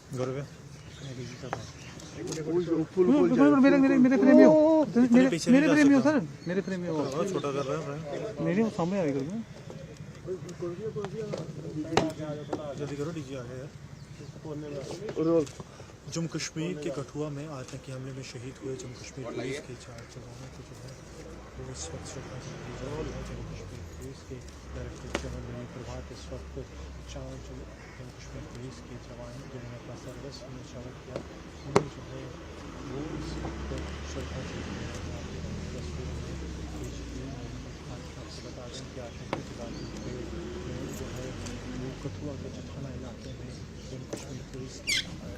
गौरव मेरे मेरे मेरे प्रेमी हो, पीछे नहीं मेरे जा प्रेमी हो सकता। सर, मेरे प्रेमी हो। छोटा कर रहा है नहीं वो सामने आएगा ना। जल्दी करो, डीजी आ गया यार। जम्मू कश्मीर के कठुआ में आतंकी हमले में शहीद हुए जम्मू कश्मीर पुलिस के 4 जवानों को जो है वो इस वक्त श्रद्धांजलि दी जा रही है। जम्मू कश्मीर पुलिस के डायरेक्टर जनरल नवीन प्रभात इस वक्त 4 जम्मू कश्मीर पुलिस के जवान जिन्होंने अपना सर्विस में शहीद किया उन्हें जो है वो इस वक्त श्रद्धांजलि दी जा रही है। तस्वीरों में पेश की आपको बता दें कि आतंकी जवानों में जो है वो कठुआ के जथाना इलाके में जम्मू कश्मीर पुलिस के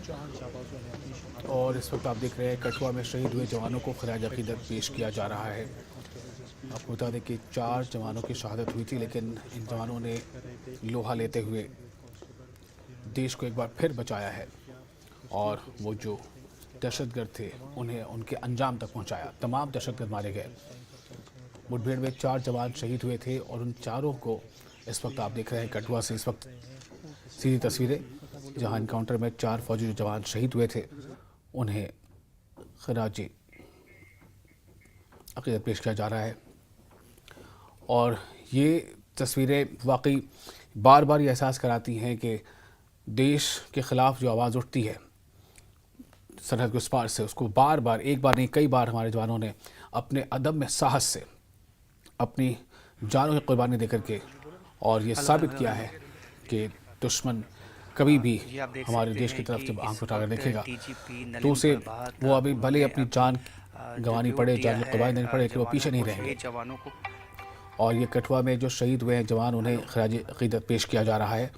4 जाबाजों ने अपनी शहादत। और इस वक्त आप देख रहे हैं कठुआ में शहीद हुए जवानों को खराज अकीदत पेश किया जा रहा है। आपको बता दें कि 4 जवानों की शहादत हुई थी, लेकिन इन जवानों ने लोहा लेते हुए देश को एक बार फिर बचाया है और वो जो दहशतगर्द थे उन्हें उनके अंजाम तक पहुंचाया। तमाम दहशतगर्द मारे गए। मुठभेड़ में 4 जवान शहीद हुए थे और उन चारों को इस वक्त आप देख रहे हैं कठुआ से इस वक्त सीधी तस्वीरें, जहां इनकाउंटर में 4 फौजी जवान शहीद हुए थे उन्हें खराज अकीदत पेश किया जा रहा है। और ये तस्वीरें वाकई बार बार ये एहसास कराती हैं कि देश के ख़िलाफ़ जो आवाज़ उठती है सरहद के उस पार से, उसको बार बार, एक बार नहीं कई बार हमारे जवानों ने अपने अदम्य साहस से अपनी जानों की कुर्बानी दे करके और ये साबित किया है कि दुश्मन कभी भी हमारे देश की तरफ जब आंख उठाकर देखेगा तो उसे वो अभी भले अपनी जान गंवानी पड़े, जान की कुर्बानी देनी पड़े, कि वो पीछे नहीं रहेंगे। और ये कठुआ में जो शहीद हुए हैं जवान, उन्हें खराज अकीदत पेश किया जा रहा है।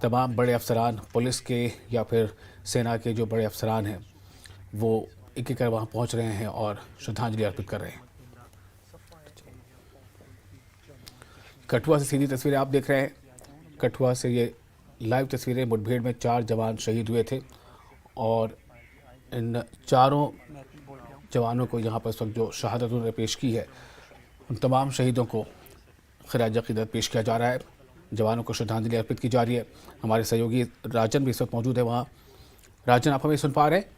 तमाम बड़े अफसरान, पुलिस के या फिर सेना के जो बड़े अफसरान हैं वो एक एक कर वहाँ पहुँच रहे हैं और श्रद्धांजलि अर्पित कर रहे हैं। कठुआ से सीधी तस्वीरें आप देख रहे हैं। कठुआ से ये लाइव तस्वीरें, मुठभेड़ में 4 जवान शहीद हुए थे और इन चारों जवानों को यहाँ पर इस वक्त जो शहादत उन्होंने पेश की है, उन तमाम शहीदों को खराज अकीदत पेश किया जा रहा है। जवानों को श्रद्धांजलि अर्पित की जा रही है। हमारे सहयोगी राजन भी इस वक्त मौजूद है वहाँ। राजन, आप हमें सुन पा रहे हैं?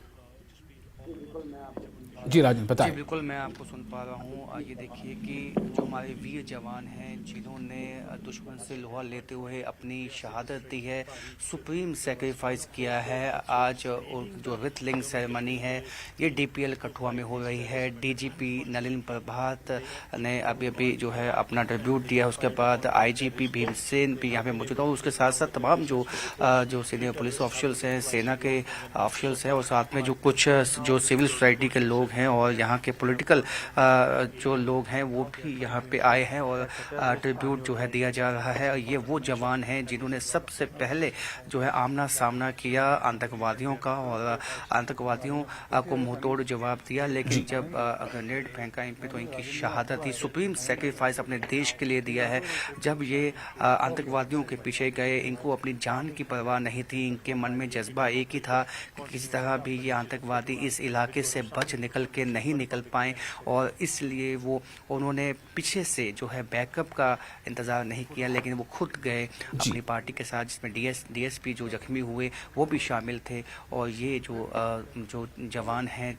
जी राजन, बताएं। जी बिल्कुल, मैं आपको सुन पा रहा हूँ। ये देखिए कि जो हमारे वीर जवान हैं जिन्होंने दुश्मन से लोहा लेते हुए अपनी शहादत दी है, सुप्रीम सेक्रीफाइस किया है। आज जो रिथलिंग सेरेमनी है ये डीपीएल कठुआ में हो रही है। डीजीपी नलिन प्रभात ने अभी अभी जो है अपना ट्रिब्यूट दिया। उसके बाद आईजीपी भीमसेन भी यहाँ पे मौजूद है। उसके साथ साथ तमाम जो सीनियर पुलिस ऑफिशियल्स हैं, सेना के ऑफिशियल्स हैं और साथ में जो कुछ जो सिविल सोसाइटी के लोग हैं और यहाँ के पॉलिटिकल जो लोग हैं वो भी यहाँ पे आए हैं और ट्रिब्यूट जो है दिया जा रहा है। और ये वो जवान हैं जिन्होंने सबसे पहले जो है आमना सामना किया आतंकवादियों का और आतंकवादियों को मुंहतोड़ जवाब दिया। लेकिन जब ग्रेनेड फेंका इन पे तो इनकी शहादत ही सुप्रीम सेक्रीफाइस अपने देश के लिए दिया है। जब ये आतंकवादियों के पीछे गए, इनको अपनी जान की परवाह नहीं थी। इनके मन में जज्बा एक ही था कि किसी तरह भी ये आतंकवादी इस इलाके से बच निकल के नहीं निकल पाए और इसलिए उन्होंने पीछे से जो है बैकअप का इंतज़ार नहीं किया, लेकिन वो खुद गए अपनी पार्टी के साथ, जिसमें डीएसपी जो जख्मी हुए वो भी शामिल थे। और ये जो जवान हैं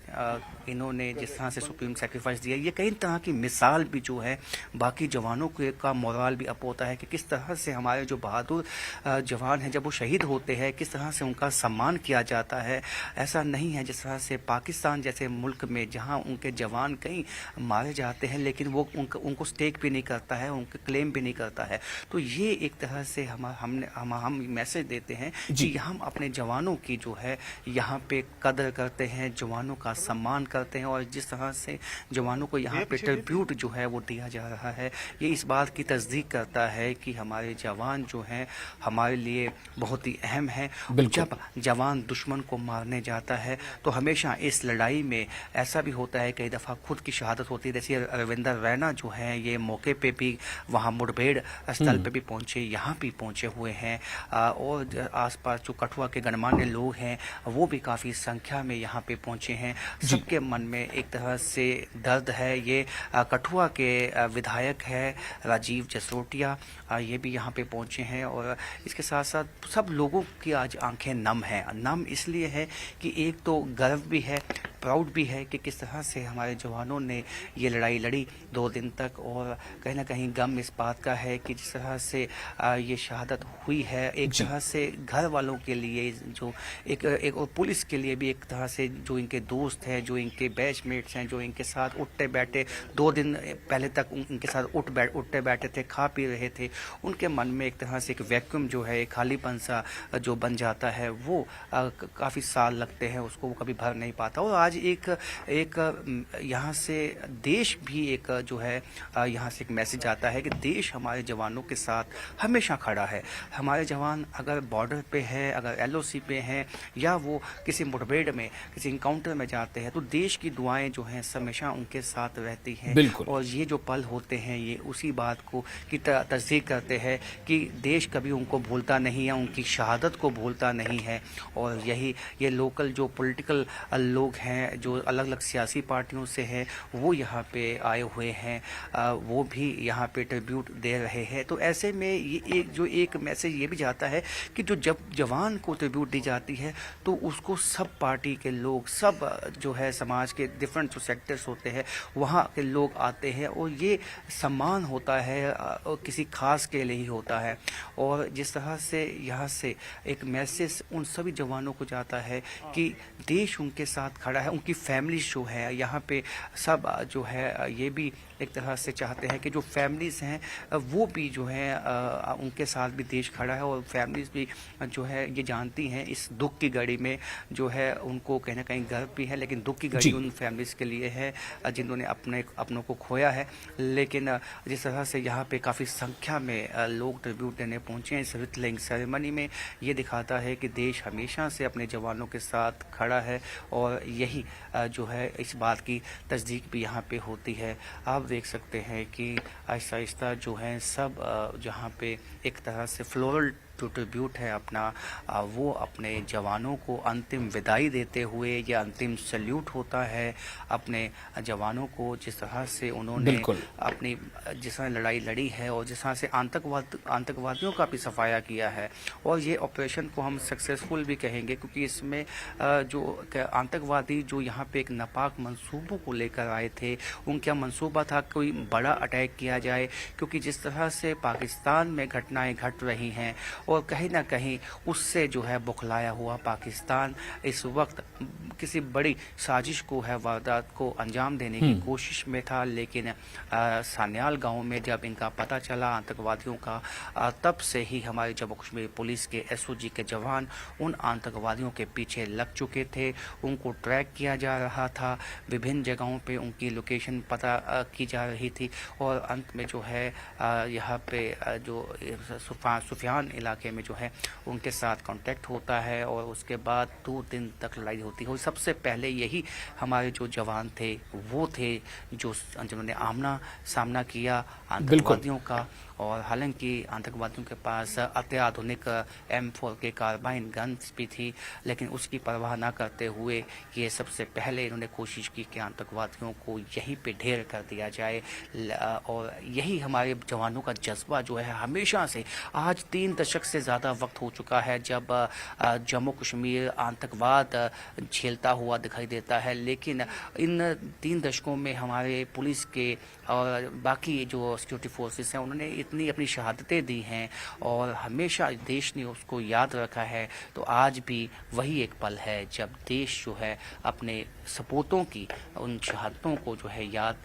इन्होंने जिस तरह से सुप्रीम सेक्रीफाइस दिया, ये कई तरह की मिसाल भी जो है बाकी जवानों का मोराल भी अप होता है कि किस तरह से हमारे जो बहादुर जवान हैं जब वो शहीद होते हैं किस तरह से उनका सम्मान किया जाता है। ऐसा नहीं है जिस तरह से पाकिस्तान जैसे मुल्क में जहां उनके जवान कहीं मारे जाते हैं लेकिन वो उनको स्टेक भी नहीं करता है, उनके क्लेम भी नहीं करता है। तो ये एक तरह से हम मैसेज देते हैं कि हम अपने जवानों की जो है यहाँ पे कदर करते हैं, जवानों का सम्मान करते हैं। और जिस तरह से जवानों को यहाँ पे ट्रिब्यूट जो है वो दिया जा रहा है, ये इस बात की तस्दीक करता है कि हमारे जवान जो हैं हमारे लिए बहुत ही अहम है। जब जवान दुश्मन को मारने जाता है तो हमेशा इस लड़ाई में ऐसा भी होता है, कई दफ़ा खुद की शहादत होती है। जैसे रविंदर रैना जो है ये मौके पे भी वहाँ मुठभेड़ स्थल पे भी पहुंचे, यहाँ भी पहुंचे हुए हैं और आसपास जो कठुआ के गणमान्य लोग हैं वो भी काफ़ी संख्या में यहाँ पे पहुंचे हैं। सबके मन में एक तरह से दर्द है। ये कठुआ के विधायक है राजीव जसरोटिया, ये भी यहाँ पे पहुंचे हैं और इसके साथ साथ सब लोगों की आज आंखें नम हैं। नम इसलिए है कि एक तो गर्व भी है, प्राउड भी है कि किस तरह से हमारे जवानों ने ये लड़ाई लड़ी 2 दिन तक, और कहीं ना कहीं गम इस बात का है कि जिस तरह से ये शहादत हुई है, एक तरह से घर वालों के लिए जो एक और पुलिस के लिए भी एक तरह से जो इनके दोस्त हैं, जो इनके बैचमेट्स हैं, जो इनके साथ उठते बैठे 2 दिन पहले तक इनके साथ उठते बैठे थे, खा पी रहे थे, उनके मन में एक तरह से एक वैक्यूम जो है, एक खालीपन सा जो बन जाता है, वो काफ़ी साल लगते हैं उसको, वो कभी भर नहीं पाता। और आज एक यहाँ से देश भी एक जो है यहाँ से एक मैसेज आता है कि देश हमारे जवानों के साथ हमेशा खड़ा है। हमारे जवान अगर बॉर्डर पे है, अगर LOC पे हैं, या वो किसी मुठभेड़ में, किसी इनकाउंटर में जाते हैं, तो देश की दुआएं जो हैं हमेशा उनके साथ रहती हैं। और ये जो पल होते हैं ये उसी बात को की तस्दीक करते हैं कि देश कभी उनको भूलता नहीं है, उनकी शहादत को भूलता नहीं है। और यही ये लोकल जो पॉलिटिकल लोग हैं, जो अलग अलग सियासी पार्टियों से हैं, वो यहाँ पे आए हुए हैं, वो भी यहाँ पे ट्रिब्यूट दे रहे हैं। तो ऐसे में ये एक मैसेज ये भी जाता है कि जब जवान को ट्रिब्यूट दी जाती है तो उसको सब पार्टी के लोग, सब जो है समाज के डिफरेंट जो सेक्टर्स होते हैं वहाँ के लोग आते हैं, और ये सम्मान होता है किसी खास के लिए ही होता है। और जिस तरह से यहाँ से एक मैसेज उन सभी जवानों को जाता है कि देश उनके साथ खड़ा है, उनकी फैमिली जो है यहाँ पे सब जो है ये भी एक तरह से चाहते हैं कि जो फैमिलीज़ हैं वो भी जो है उनके साथ भी देश खड़ा है, और फैमिलीज़ भी जो है ये जानती हैं इस दुख की घड़ी में जो है उनको कहीं ना कहीं गर्व भी है, लेकिन दुख की घड़ी उन फैमिलीज़ के लिए है जिन्होंने अपनों को खोया है। लेकिन जिस तरह से यहाँ पे काफ़ी संख्या में लोग ट्रिब्यूट देने पहुँचे हैं इस रिटलिंग सेरेमनी में, ये दिखाता है कि देश हमेशा से अपने जवानों के साथ खड़ा है, और यही जो है इस बात की तस्दीक भी यहाँ पे होती है। आप देख सकते हैं कि आहिस्ता आहिस्ता जो है सब जहाँ पे एक तरह से फ्लोरल ट्रिब्यूट है अपना, वो अपने जवानों को अंतिम विदाई देते हुए या अंतिम सल्यूट होता है अपने जवानों को, जिस तरह से उन्होंने अपनी जिस तरह लड़ाई लड़ी है और जिस तरह से आतंकवादियों का भी सफाया किया है। और ये ऑपरेशन को हम सक्सेसफुल भी कहेंगे क्योंकि इसमें जो आतंकवादी जो यहाँ पे एक नापाक मंसूबों को लेकर आए थे, उनका मंसूबा था कोई बड़ा अटैक किया जाए, क्योंकि जिस तरह से पाकिस्तान में घटनाएं घट रही हैं और कहीं ना कहीं उससे जो है बौखलाया हुआ पाकिस्तान इस वक्त किसी बड़ी साजिश को है, वारदात को अंजाम देने की कोशिश में था। लेकिन सान्याल गांव में जब इनका पता चला आतंकवादियों का, तब से ही हमारे जम्मू कश्मीर पुलिस के SOG के जवान उन आतंकवादियों के पीछे लग चुके थे, उनको ट्रैक किया जा रहा था, विभिन्न जगहों पे उनकी लोकेशन पता की जा रही थी, और अंत में जो है यहाँ पे जो सुफियान इलाके में जो है उनके साथ कांटेक्ट होता है, और उसके बाद 2 दिन तक लड़ाई होती है। सबसे पहले यही हमारे जो जवान थे वो थे जिन्होंने आमना सामना किया आतंकवादियों का, और हालांकि आतंकवादियों के पास अत्याधुनिक M4 के कार्बाइन गन्स भी थी, लेकिन उसकी परवाह ना करते हुए ये सबसे पहले इन्होंने कोशिश की कि आतंकवादियों को यहीं पे ढेर कर दिया जाए। और यही हमारे जवानों का जज्बा जो है हमेशा से, आज 3 दशक से ज़्यादा वक्त हो चुका है जब जम्मू कश्मीर आतंकवाद झेलता हुआ दिखाई देता है, लेकिन इन 3 दशकों में हमारे पुलिस के और बाकी जो सिक्योरिटी फोर्सेस हैं उन्होंने इतनी अपनी शहादतें दी हैं और हमेशा देश ने उसको याद रखा है। तो आज भी वही एक पल है जब देश जो है अपने सपूतों की उन शहादतों को जो है याद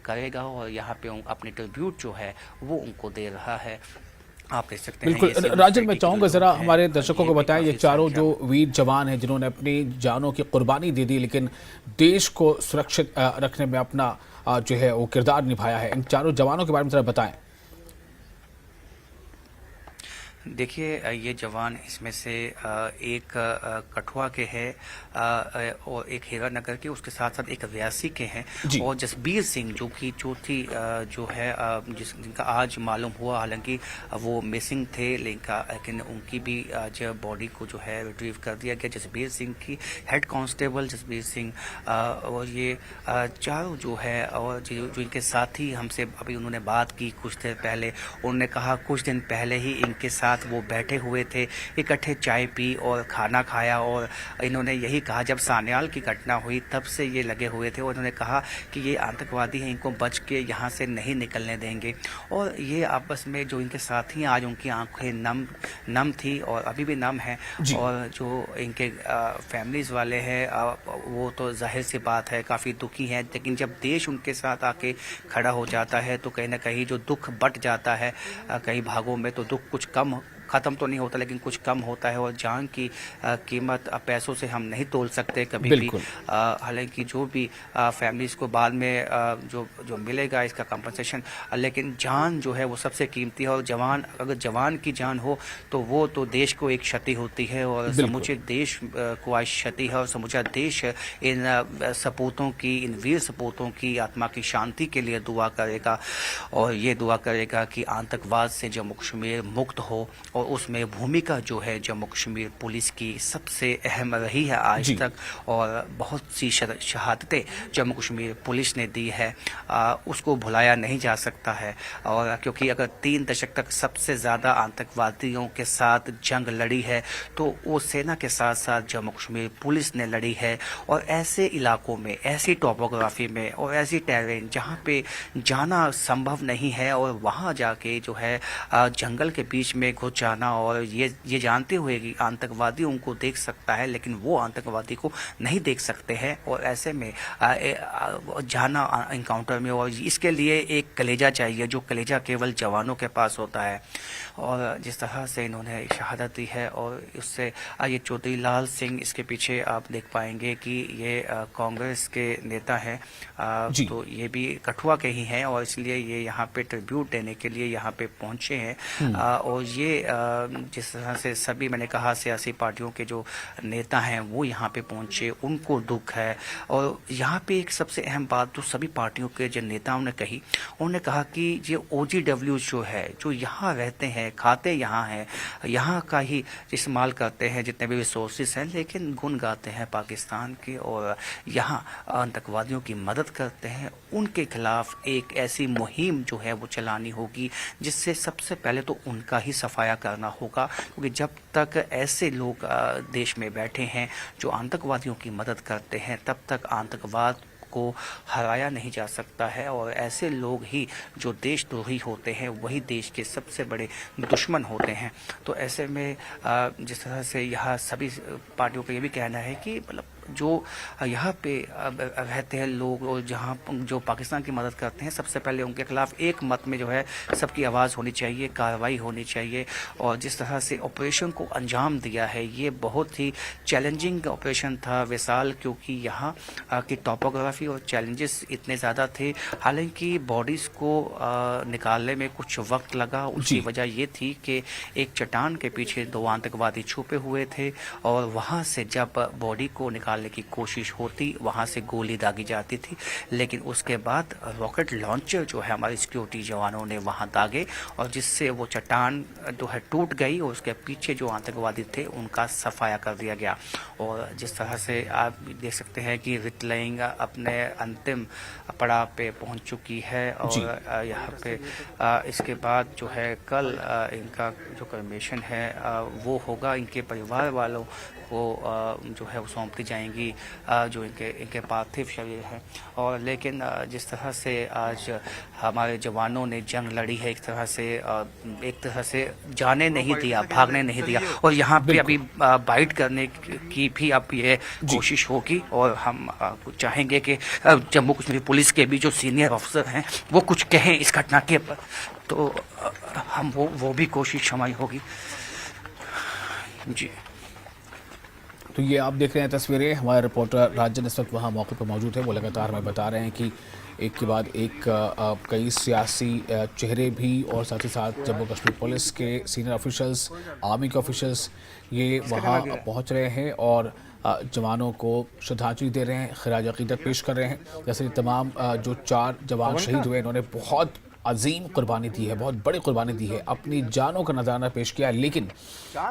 करेगा, और यहाँ पे अपने ट्रिब्यूट जो है वो उनको दे रहा है। आप देख सकते हैं। बिल्कुल राजन, मैं चाहूँगा ज़रा हमारे दर्शकों को बताएं, ये चारों जो वीर जवान हैं जिन्होंने अपनी जानों की कुर्बानी दे दी लेकिन देश को सुरक्षित रखने में अपना जो है वो किरदार निभाया है, इन चारों जवानों के बारे में ज़रा बताएं। देखिए ये जवान इसमें से एक कठुआ के हैं और एक हीरानगर के, उसके साथ साथ एक रियासी के हैं जी। और जसबीर सिंह जो कि चौथी जो है जिनका आज मालूम हुआ, हालांकि वो मिसिंग थे लेकिन उनकी भी आज बॉडी को जो है रिट्रीव कर दिया गया। जसबीर सिंह की हेड कांस्टेबल जसबीर सिंह और ये चारों जो है और जो इनके साथी हमसे अभी उन्होंने बात की कुछ देर पहले, उन्होंने कहा कुछ दिन पहले ही इनके साथ वो बैठे हुए थे, इकट्ठे चाय पी और खाना खाया और इन्होंने यही कहा जब सान्याल की घटना हुई तब से ये लगे हुए थे और इन्होंने कहा कि ये आतंकवादी हैं, इनको बच के यहाँ से नहीं निकलने देंगे। और ये आपस में जो इनके साथी हैं आज उनकी आंखें नम थी और अभी भी नम है और जो इनके फैमिलीज वाले हैं वो तो जाहिर सी बात है काफ़ी दुखी हैं, लेकिन जब देश उनके साथ आके खड़ा हो जाता है तो कहीं ना कहीं जो दुख बट जाता है कई भागों में, तो दुख कुछ कम ख़त्म तो नहीं होता लेकिन कुछ कम होता है और जान की कीमत पैसों से हम नहीं तोल सकते कभी भी। हालांकि जो भी फैमिलीज़ को बाद में जो मिलेगा इसका कंपनसेशन, लेकिन जान जो है वो सबसे कीमती है और अगर जवान की जान हो तो वो तो देश को एक क्षति होती है और समूचे देश को आज क्षति है और समूचा देश इन सपूतों की, इन वीर सपूतों की आत्मा की शांति के लिए दुआ करेगा और ये दुआ करेगा कि आतंकवाद से जम्मू कश्मीर मुक्त हो। और उसमें भूमिका जो है जम्मू कश्मीर पुलिस की सबसे अहम रही है आज तक और बहुत सी शहादतें जम्मू कश्मीर पुलिस ने दी है, उसको भुलाया नहीं जा सकता है। और क्योंकि अगर 3 दशक तक सबसे ज़्यादा आतंकवादियों के साथ जंग लड़ी है तो वो सेना के साथ साथ जम्मू कश्मीर पुलिस ने लड़ी है। और ऐसे इलाकों में, ऐसी टोपोग्राफी में और ऐसी टेरेन जहाँ पे जाना संभव नहीं है और वहाँ जाके जो है जंगल के बीच में घुस जाना और ये जानते हुए कि आतंकवादी उनको देख सकता है लेकिन वो आतंकवादी को नहीं देख सकते हैं और ऐसे में जाना इनकाउंटर में, और इसके लिए एक कलेजा चाहिए जो कलेजा केवल जवानों के पास होता है। और जिस तरह से इन्होंने शहादत दी है और उससे ये चौधरी लाल सिंह, इसके पीछे आप देख पाएंगे कि ये कांग्रेस के नेता हैं, तो ये भी कठुआ के ही हैं और इसलिए ये यहाँ पे ट्रिब्यूट देने के लिए यहाँ पे पहुँचे हैं। और ये जिस तरह से सभी मैंने कहा सियासी पार्टियों के जो नेता हैं वो यहाँ पे पहुँचे, उनको दुख है। और यहाँ पे एक सबसे अहम बात जो सभी पार्टियों के जो नेताओं ने कही, उन्होंने कहा कि ये OGW जो है, जो यहाँ रहते हैं, खाते यहाँ हैं, यहाँ का ही इस्तेमाल करते हैं जितने भी रिसोर्सेज हैं, लेकिन गुण गाते हैं पाकिस्तान के और यहाँ आतंकवादियों की मदद करते हैं। उनके खिलाफ एक ऐसी मुहिम जो है वो चलानी होगी जिससे सबसे पहले तो उनका ही सफाया करना होगा, क्योंकि जब तक ऐसे लोग देश में बैठे हैं जो आतंकवादियों की मदद करते हैं तब तक आतंकवाद को हराया नहीं जा सकता है। और ऐसे लोग ही जो देशद्रोही होते हैं वही देश के सबसे बड़े दुश्मन होते हैं। तो ऐसे में जिस तरह से यहाँ सभी पार्टियों का ये भी कहना है कि मतलब जो यहाँ पे रहते हैं लोग और जहाँ जो पाकिस्तान की मदद करते हैं, सबसे पहले उनके खिलाफ एक मत में जो है सबकी आवाज़ होनी चाहिए, कार्रवाई होनी चाहिए। और जिस तरह से ऑपरेशन को अंजाम दिया है ये बहुत ही चैलेंजिंग ऑपरेशन था विशाल, क्योंकि यहाँ की टोपोग्राफी और चैलेंजेस इतने ज़्यादा थे। हालांकि बॉडीज़ को निकालने में कुछ वक्त लगा, उसकी वजह ये थी कि एक चट्टान के पीछे 2 आतंकवादी छुपे हुए थे और वहाँ से जब बॉडी को निकालने की कोशिश होती वहाँ से गोली दागी जाती थी, लेकिन उसके बाद रॉकेट लॉन्चर जो है हमारे सिक्योरिटी जवानों ने वहाँ दागे और जिससे वो चट्टान जो है टूट गई और उसके पीछे जो आतंकवादी थे उनका सफाया कर दिया गया। और जिस तरह से आप देख सकते हैं कि रिटलाइंग अपने अंतिम पड़ाव पे पहुँच चुकी है और यहाँ पे इसके बाद जो है कल इनका जो क्रेमेशन है वो होगा, इनके परिवार वालों को जो है वो सौंपती जाएंगी जो इनके पार्थिव शरीर है। और लेकिन जिस तरह से आज हमारे जवानों ने जंग लड़ी है, एक तरह से जाने नहीं दिया, भागने नहीं दिया और यहाँ पे अभी बाइट करने की भी अब ये कोशिश होगी। और हम चाहेंगे कि जम्मू कश्मीर पुलिस के भी जो सीनियर ऑफिसर हैं वो कुछ कहें इस घटना के पर, तो हम वो भी कोशिश हमारी होगी जी। तो ये आप देख रहे हैं तस्वीरें, हमारे रिपोर्टर राजन इस वक्त वहाँ मौके पर मौजूद है। वो लगातार हमें बता रहे हैं कि एक के बाद एक कई सियासी चेहरे भी और साथ ही साथ जम्मू कश्मीर पुलिस के सीनियर ऑफिशल्स, आर्मी के ऑफिशल्स ये वहाँ पहुँच रहे हैं और जवानों को श्रद्धांजलि दे रहे हैं, खिराज अकीदत पेश कर रहे हैं। जैसे तमाम जो 4 जवान शहीद हुए, इन्होंने बहुत अजीम कुर्बानी दी है, बहुत बड़ी कुर्बानी दी है, अपनी जानों का नजराना पेश किया, लेकिन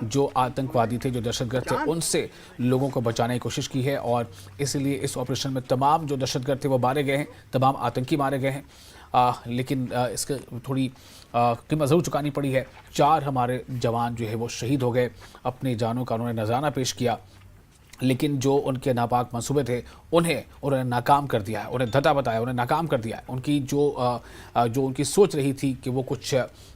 जो आतंकवादी थे, जो दहशतगर्द थे, उनसे लोगों को बचाने की कोशिश की है। और इसलिए इस ऑपरेशन में तमाम जो दहशतगर्द थे वो मारे गए हैं, तमाम आतंकी मारे गए हैं। लेकिन इसके थोड़ी कीमत ज़रूर चुकानी पड़ी है। 4 हमारे जवान जो है वो शहीद हो गए, अपनी जानों का उन्होंने नजराना पेश किया, लेकिन जो उनके नापाक मंसूबे थे उन्होंने नाकाम कर दिया है, उन्हें धता बताया, उन्हें नाकाम कर दिया है। उनकी जो उनकी सोच रही थी कि वो कुछ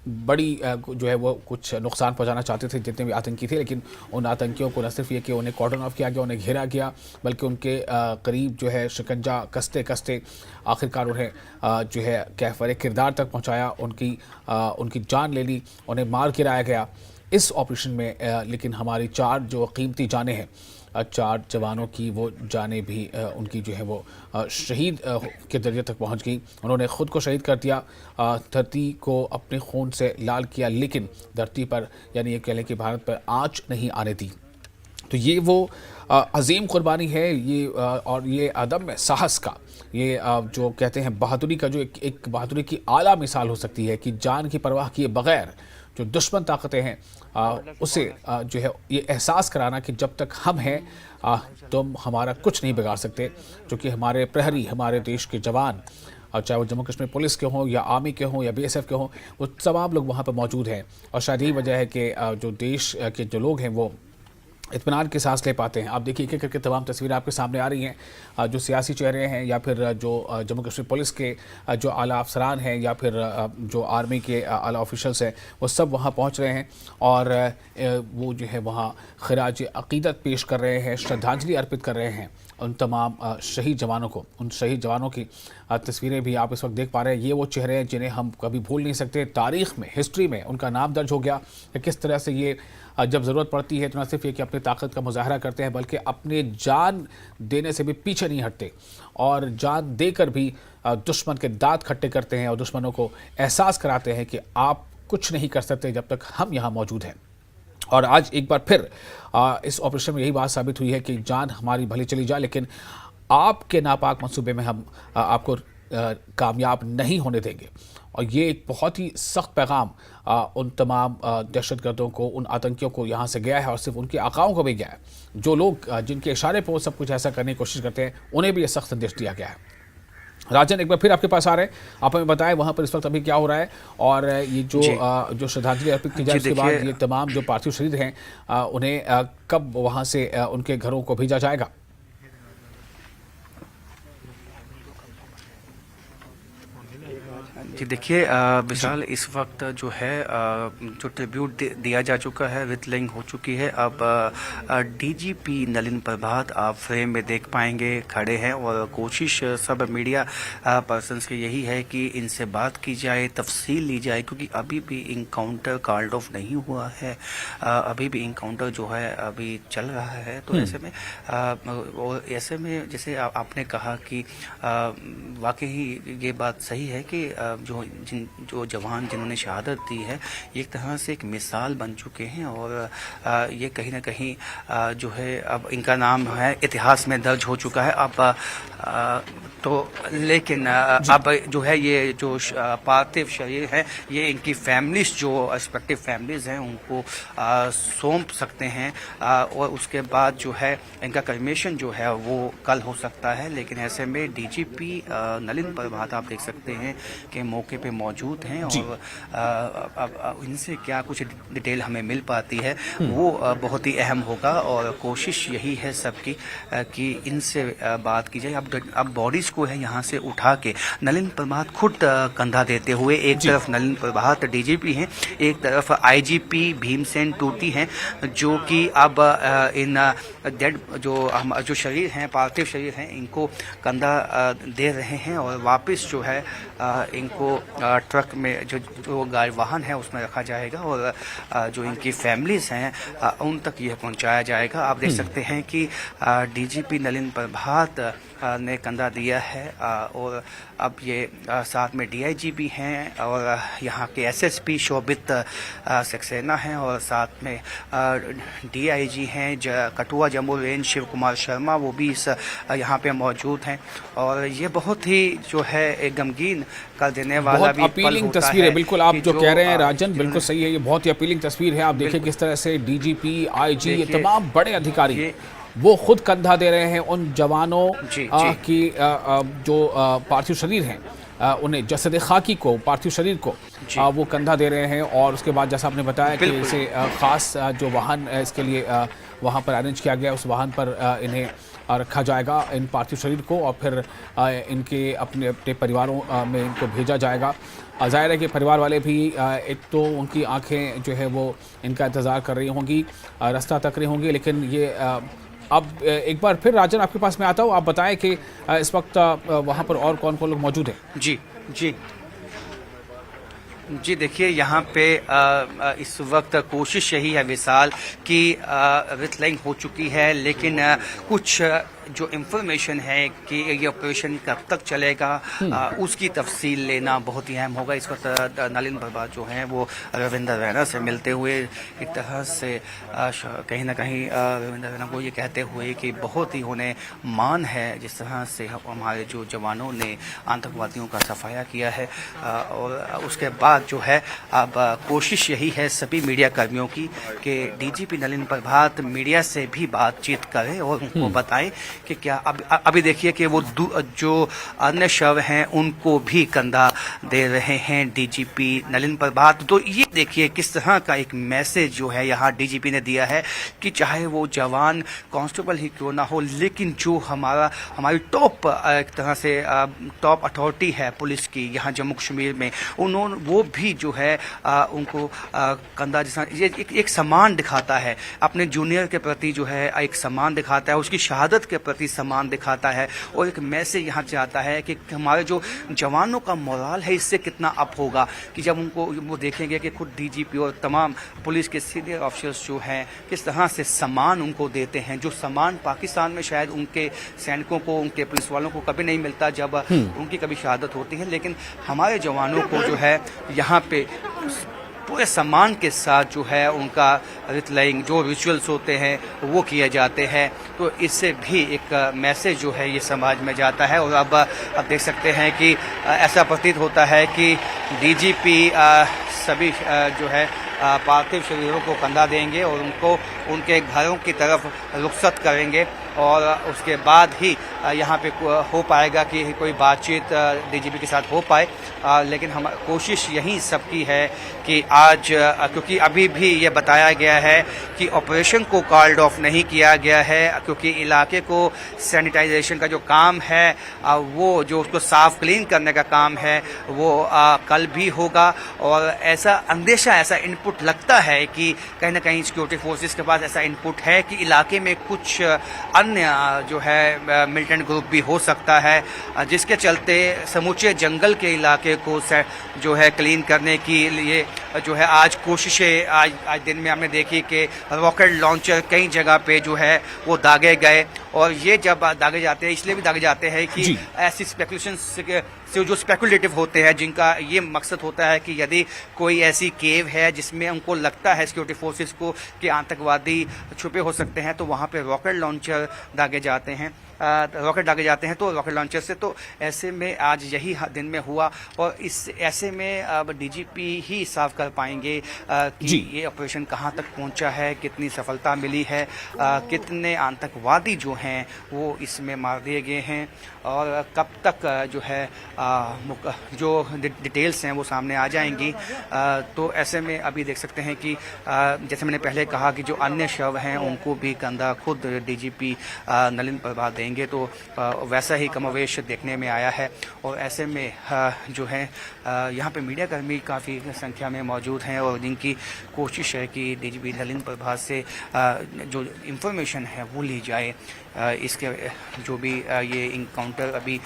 बड़ी जो है वो कुछ नुकसान पहुंचाना चाहते थे जितने भी आतंकी थे, लेकिन उन आतंकियों को न सिर्फ ये कि उन्हें कॉर्डन ऑफ किया गया, उन्हें घेरा गया, बल्कि उनके करीब जो है शिकंजा कसते कसते आखिरकार उन्हें जो है कैफर किरदार तक पहुँचाया, उनकी जान ले ली, उन्हें मार गिराया गया इस ऑपरेशन में। लेकिन हमारी 4 जो कीमती जानें हैं, 4 जवानों की वो जानें भी उनकी जो है वो शहीद के दर्जे तक पहुंच गई। उन्होंने ख़ुद को शहीद कर दिया, धरती को अपने खून से लाल किया, लेकिन धरती पर यानी ये कह लें कि भारत पर आँच नहीं आने दी। तो ये वो अजीम कुर्बानी है, ये और ये अदम साहस का, ये जो कहते हैं बहादुरी का, जो एक बहादुरी की आला मिसाल हो सकती है कि जान की परवाह किए बग़ैर जो दुश्मन ताकतें हैं उसे जो है ये एहसास कराना कि जब तक हम हैं तुम हमारा कुछ नहीं बिगाड़ सकते। जो कि हमारे प्रहरी, हमारे देश के जवान, चाहे वो जम्मू कश्मीर पुलिस के हों या आर्मी के हों या BSF के हों, वो तमाम लोग वहाँ पर मौजूद हैं। और शायद यही वजह है कि जो देश के जो लोग हैं वो इत्मीनान की सांस ले पाते हैं। आप देखिए एक एक करके तमाम तस्वीरें आपके सामने आ रही हैं। जो सियासी चेहरे हैं या फिर जो जम्मू कश्मीर पुलिस के जो आला अफसरान हैं या फिर जो आर्मी के आला ऑफिशल्स हैं, वो सब वहाँ पहुँच रहे हैं और वो जो है वहाँ खिराज अकीदत पेश कर रहे हैं, श्रद्धांजलि अर्पित कर रहे हैं उन तमाम शहीद जवानों को। उन शहीद जवानों की तस्वीरें भी आप इस वक्त देख पा रहे हैं। ये वो चेहरे हैं जिन्हें हम कभी भूल नहीं सकते। तारीख़ में, हिस्ट्री में उनका नाम दर्ज हो गया कि किस तरह से ये जब ज़रूरत पड़ती है तो न सिर्फ ये कि अपनी ताकत का मुजाहरा करते हैं, बल्कि अपने जान देने से भी पीछे नहीं हटते और जान देकर भी दुश्मन के दांत खट्टे करते हैं और दुश्मनों को एहसास कराते हैं कि आप कुछ नहीं कर सकते जब तक हम यहाँ मौजूद हैं। और आज एक बार फिर इस ऑपरेशन में यही बात साबित हुई है कि जान हमारी भली चली जाए, लेकिन आपके नापाक मंसूबे में हम आपको कामयाब नहीं होने देंगे। और ये एक बहुत ही सख्त पैगाम उन तमाम दहशतगर्दों को, उन आतंकियों को यहाँ से गया है और सिर्फ उनके आकाओं को भी गया है। जो लोग जिनके इशारे पर वो सब कुछ ऐसा करने की कोशिश करते हैं, उन्हें भी ये सख्त संदेश दिया गया है। राजन, एक बार फिर आपके पास आ रहे हैं, आप हमें बताएं वहाँ पर इस वक्त अभी क्या हो रहा है और ये जो श्रद्धांजलि अर्पित की जाए उसके बाद ये तमाम जो पार्थिव शहीद हैं उन्हें कब वहाँ से उनके घरों को भेजा जाएगा? जी देखिए विशाल, इस वक्त जो है जो ट्रिब्यूट दिया जा चुका है, विथलिंग हो चुकी है। अब DGP नलिन प्रभात आप फ्रेम में देख पाएंगे खड़े हैं और कोशिश सब मीडिया पर्सन्स की यही है कि इनसे बात की जाए, तफसील ली जाए, क्योंकि अभी भी इनकाउंटर कॉल्ड ऑफ नहीं हुआ है, अभी भी इनकाउंटर जो है अभी चल रहा है। तो ऐसे में जैसे आपने कहा कि वाकई ये बात सही है कि जो जवान जिन्होंने शहादत दी है एक तरह से एक मिसाल बन चुके हैं और ये कहीं ना कहीं जो है अब इनका नाम है इतिहास में दर्ज हो चुका है। अब तो लेकिन अब जो है ये जो पार्थिव शरीर है ये इनकी फैमिलीज, जो रिस्पेक्टिव फैमिलीज हैं, उनको सौंप सकते हैं और उसके बाद जो है इनका क्रेमेशन जो है वो कल हो सकता है। लेकिन ऐसे में DGP नलिन प्रभात आप देख सकते हैं कि मौके पे मौजूद हैं और अब इनसे क्या कुछ डिटेल हमें मिल पाती है वो बहुत ही अहम होगा और कोशिश यही है सबकी कि इनसे बात की जाए। अब बॉडीज को है यहाँ से उठा के नलिन प्रभात खुद कंधा देते हुए, एक तरफ नलिन प्रभात DGP हैं, एक तरफ IGP भीमसेन टूटी हैं, जो कि अब इन डेड जो शरीर हैं, पार्थिव शरीर हैं, इनको कंधा दे रहे हैं और वापस जो है इनको इनको ट्रक में जो गाड़ी वाहन है उसमें रखा जाएगा और जो इनकी फैमिलीज़ हैं उन तक यह पहुंचाया जाएगा। आप देख सकते हैं कि डीजीपी नलिन प्रभात ने कंधा दिया है और अब ये साथ में डीआईजी भी हैं और यहाँ के एसएसपी शोभित सक्सेना हैं और साथ में डीआईजी हैं कठुआ जम्मू रेंज शिव कुमार शर्मा, वो भी इस यहाँ पे मौजूद हैं और ये बहुत ही जो है एक गमगीन कर देने वाला भी अपीलिंग तस्वीर है। बिल्कुल आप जो कह रहे हैं राजन, बिल्कुल सही है, ये बहुत ही अपीलिंग तस्वीर है। आप देखिए किस तरह से डीजीपी, आईजी, ये तमाम बड़े अधिकारी वो खुद कंधा दे रहे हैं उन जवानों की जो पार्थिव शरीर हैं, उन्हें जसद खाकी को, पार्थिव शरीर को वो कंधा दे रहे हैं। और उसके बाद जैसा आपने बताया कि इसे खास जो वाहन इसके लिए वहाँ पर अरेंज किया गया, उस वाहन पर इन्हें रखा जाएगा, इन पार्थिव शरीर को, और फिर इनके अपने परिवारों में इनको भेजा जाएगा। ज़ाहिर है कि परिवार वाले भी एक तो उनकी आंखें जो है वो इनका इंतज़ार कर रही होंगी, रास्ता तक रही होंगी, लेकिन ये अब एक बार फिर राजन आपके पास मैं आता हूँ, आप बताएं कि इस वक्त वहाँ पर और कौन कौन लोग मौजूद हैं। जी देखिए, यहाँ पे इस वक्त कोशिश यही है विशाल कि रिथलाइंग हो चुकी है, लेकिन कुछ जो इन्फॉर्मेशन है कि ये ऑपरेशन कब तक चलेगा उसकी तफसील लेना बहुत ही अहम होगा। इस वक्त नलिन प्रभात जो हैं वो रविंदर रैना से मिलते हुए एक तरह से कहीं ना कहीं रविंदर रैना को ये कहते हुए कि बहुत ही उन्हें मान है जिस तरह से हमारे जो जवानों ने आतंकवादियों का सफाया किया है। और उसके बाद जो है अब कोशिश यही है सभी मीडिया कर्मियों की कि डीजीपी नलिन प्रभात मीडिया से भी बातचीत करें और उनको बताएं कि क्या अभी देखिए कि वो जो अन्य शव हैं उनको भी कंधा दे रहे हैं डीजीपी नलिन प्रभात। तो ये देखिए किस तरह का एक मैसेज जो है यहाँ डीजीपी ने दिया है कि चाहे वो जवान कांस्टेबल ही क्यों ना हो, लेकिन जो हमारी टॉप एक तरह से टॉप अथॉरिटी है पुलिस की यहाँ जम्मू कश्मीर में, उन्होंने वो भी जो है उनको कंधा जैसा ये एक सम्मान दिखाता है, अपने जूनियर के प्रति जो है एक सम्मान दिखाता है, उसकी शहादत के प्रति सम्मान दिखाता है और एक मैसेज यहाँ से आता है कि हमारे जो जवानों का मोराल है इससे कितना अप होगा कि जब उनको वो देखेंगे कि खुद डीजीपी और तमाम पुलिस के सीनियर ऑफिसर्स जो हैं किस तरह से सम्मान उनको देते हैं, जो सम्मान पाकिस्तान में शायद उनके सैनिकों को, उनके पुलिस वालों को कभी नहीं मिलता जब उनकी कभी शहादत होती है, लेकिन हमारे जवानों को जो है यहाँ पे पूरे सम्मान के साथ जो है उनका रिथलाइंग जो रिचुअल्स होते हैं वो किए जाते हैं। तो इससे भी एक मैसेज जो है ये समाज में जाता है। और अब देख सकते हैं कि ऐसा प्रतीत होता है कि डीजीपी सभी जो है पार्थिव शरीरों को कंधा देंगे और उनको उनके घरों की तरफ रुखसत करेंगे और उसके बाद ही यहाँ पे हो पाएगा कि कोई बातचीत डीजीपी के साथ हो पाए। लेकिन हम कोशिश यही सबकी है कि आज क्योंकि अभी भी ये बताया गया है कि ऑपरेशन को कॉल्ड ऑफ नहीं किया गया है, क्योंकि इलाके को सैनिटाइजेशन का जो काम है वो जो उसको साफ क्लीन करने का काम है वो कल भी होगा। और ऐसा अंदेशा, ऐसा इनपुट लगता है कि कहीं ना कहीं सिक्योरिटी फोर्सेस के पास ऐसा इनपुट है कि इलाके में कुछ अन्य जो है मिलिटेंट ग्रुप भी हो सकता है, जिसके चलते समूचे जंगल के इलाके को जो है क्लीन करने की लिए जो है आज कोशिशें आज दिन में हमने देखी कि रॉकेट लॉन्चर कई जगह पे जो है वो दागे गए। और ये जब दागे जाते हैं इसलिए भी दागे जाते हैं कि ऐसी स्पेकुलेशन से जो स्पेकुलेटिव होते हैं जिनका ये मकसद होता है कि यदि कोई ऐसी केव है जिसमें उनको लगता है सिक्योरिटी फोर्सेस को कि आतंकवादी छुपे हो सकते हैं, तो वहाँ पे रॉकेट लॉन्चर दागे जाते हैं, रॉकेट दागे जाते हैं तो रॉकेट लॉन्चर से। तो ऐसे में आज यही दिन में हुआ और इस ऐसे में अब डीजीपी ही साफ कर पाएंगे कि ये ऑपरेशन कहाँ तक पहुँचा है, कितनी सफलता मिली है, कितने आतंकवादी जो हैं वो इसमें मार दिए गए हैं और कब तक जो है जो डिटेल्स हैं वो सामने आ जाएंगी। तो ऐसे में अभी देख सकते हैं कि जैसे मैंने पहले कहा कि जो अन्य शव हैं उनको भी कंधा खुद डीजीपी नलिन प्रभात देंगे। कहेंगे तो वैसा ही कमोवेश देखने में आया है। और ऐसे में जो है यहाँ पे मीडिया कर्मी काफ़ी संख्या में मौजूद हैं और जिनकी कोशिश है कि डीजीपी नलिन प्रभात से जो इंफॉर्मेशन है वो ली जाए। इसके जो भी ये इनकाउंटर अभी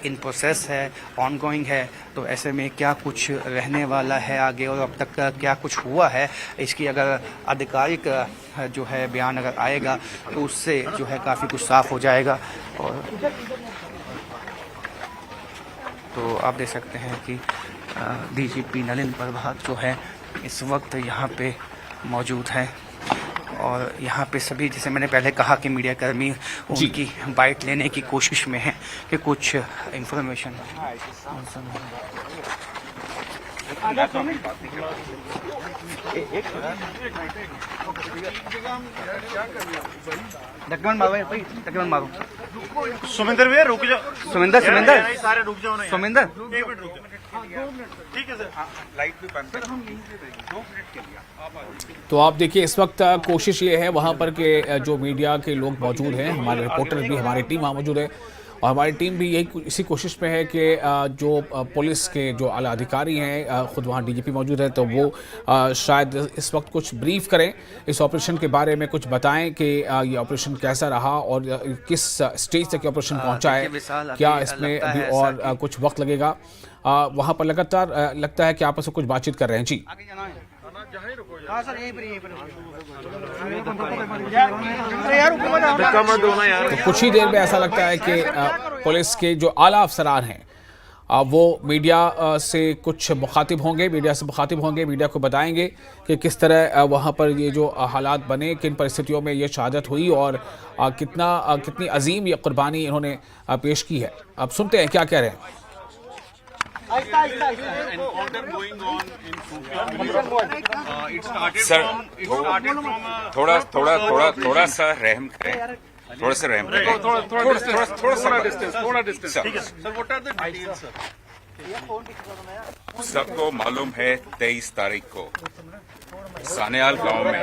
इन प्रोसेस है, ऑनगोइंग है, तो ऐसे में क्या कुछ रहने वाला है आगे और अब तक क्या कुछ हुआ है, इसकी अगर आधिकारिक जो है बयान अगर आएगा तो उससे जो है काफ़ी कुछ साफ हो जाएगा। और तो आप देख सकते हैं कि डीजीपी नलिन प्रभात जो है इस वक्त यहाँ पे मौजूद है और यहाँ पे सभी, जैसे मैंने पहले कहा कि मीडिया कर्मी उनकी बाइट लेने की कोशिश में है कि कुछ इंफॉर्मेशन मारो। सुमिंदर भैया रुक जाओ। सुमिंदर सारे रुक जाओ ना। सुमिंदर एक मिनट रुक जाओ। ठीक है सर। लाइट भी बंद कर। 2 मिनट के लिए। तो आप देखिए इस वक्त कोशिश ये है वहाँ पर के जो मीडिया के लोग मौजूद हैं, हमारे रिपोर्टर भी, हमारी टीम वहाँ मौजूद है और हमारी टीम भी यही इसी कोशिश में है कि जो पुलिस के जो आला अधिकारी हैं, ख़ुद वहाँ डीजीपी मौजूद है, तो वो शायद इस वक्त कुछ ब्रीफ करें, इस ऑपरेशन के बारे में कुछ बताएं कि ये ऑपरेशन कैसा रहा और किस स्टेज तक ऑपरेशन पहुँचा है, क्या इसमें अभी और कुछ वक्त लगेगा। वहाँ पर लगातार लगता है कि आपस में कुछ बातचीत कर रहे हैं। जी तो कुछ ही देर में ऐसा लगता है कि पुलिस के जो आला अफसरान हैं वो मीडिया से कुछ मुखातिब होंगे, मीडिया को बताएंगे कि किस तरह वहाँ पर ये जो हालात बने, किन परिस्थितियों में ये शहादत हुई और कितनी अजीम ये कुर्बानी इन्होंने पेश की है। अब सुनते हैं क्या कह रहे हैं। सर थोड़ा सा रहम करें, थोड़ा सा रहम करें, थोड़ा distance. Sir what are the details sir? सबको मालूम है 23 तारीख को सानेयाल गांव में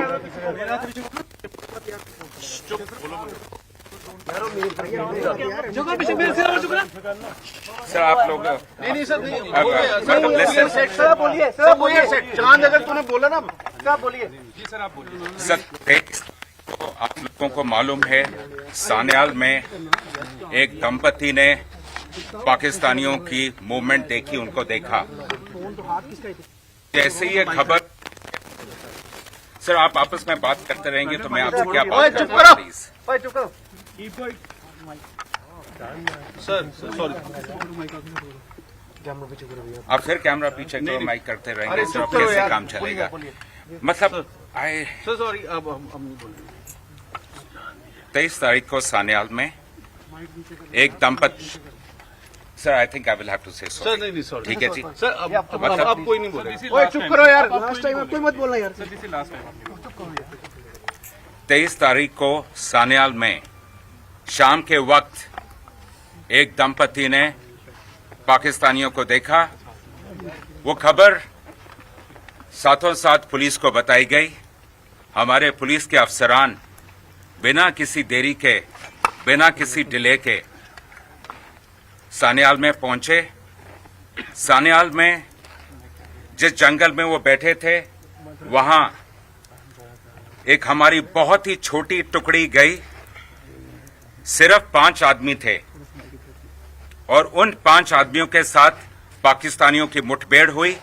सर आप लोग नहीं सर सर बोलिए चांद, अगर तूने बोला ना क्या बोलिए जी सर आप बोलिए सर। तो आप लोगों को मालूम है सानेयाल में एक दंपति ने पाकिस्तानियों की मूवमेंट देखी, उनको देखा। जैसे ही ये खबर, सर आप आपस में बात करते रहेंगे तो मैं आपसे क्या बात करूं प्लीज। सर सॉरी आप फिर कैमरा पीछे करो, माइक करते रहेंगे, सर अब कैसे काम चलेगा। मतलब सर सॉरी अब हम नहीं बोल रहे। 23 तारीख को सानेयाल में एक दंपति, sir I think I will have to say sir नहीं सॉरी ठीक है जी सर अब कोई नहीं बोलेगा। ओए चुप करो यार, लास्ट टाइम कोई मत बोलना यार। 23 तारीख को सानेयाल में शाम के वक्त एक दंपति ने पाकिस्तानियों को देखा। वो खबर साथों साथ पुलिस को बताई गई। हमारे पुलिस के अफसरान बिना किसी देरी के, बिना किसी डिले के सानेयाल में पहुंचे। सानेयाल में जिस जंगल में वो बैठे थे वहां एक हमारी बहुत ही छोटी टुकड़ी गई। सिर्फ 5 आदमी थे और उन 5 आदमियों के साथ पाकिस्तानियों की मुठभेड़ हुई।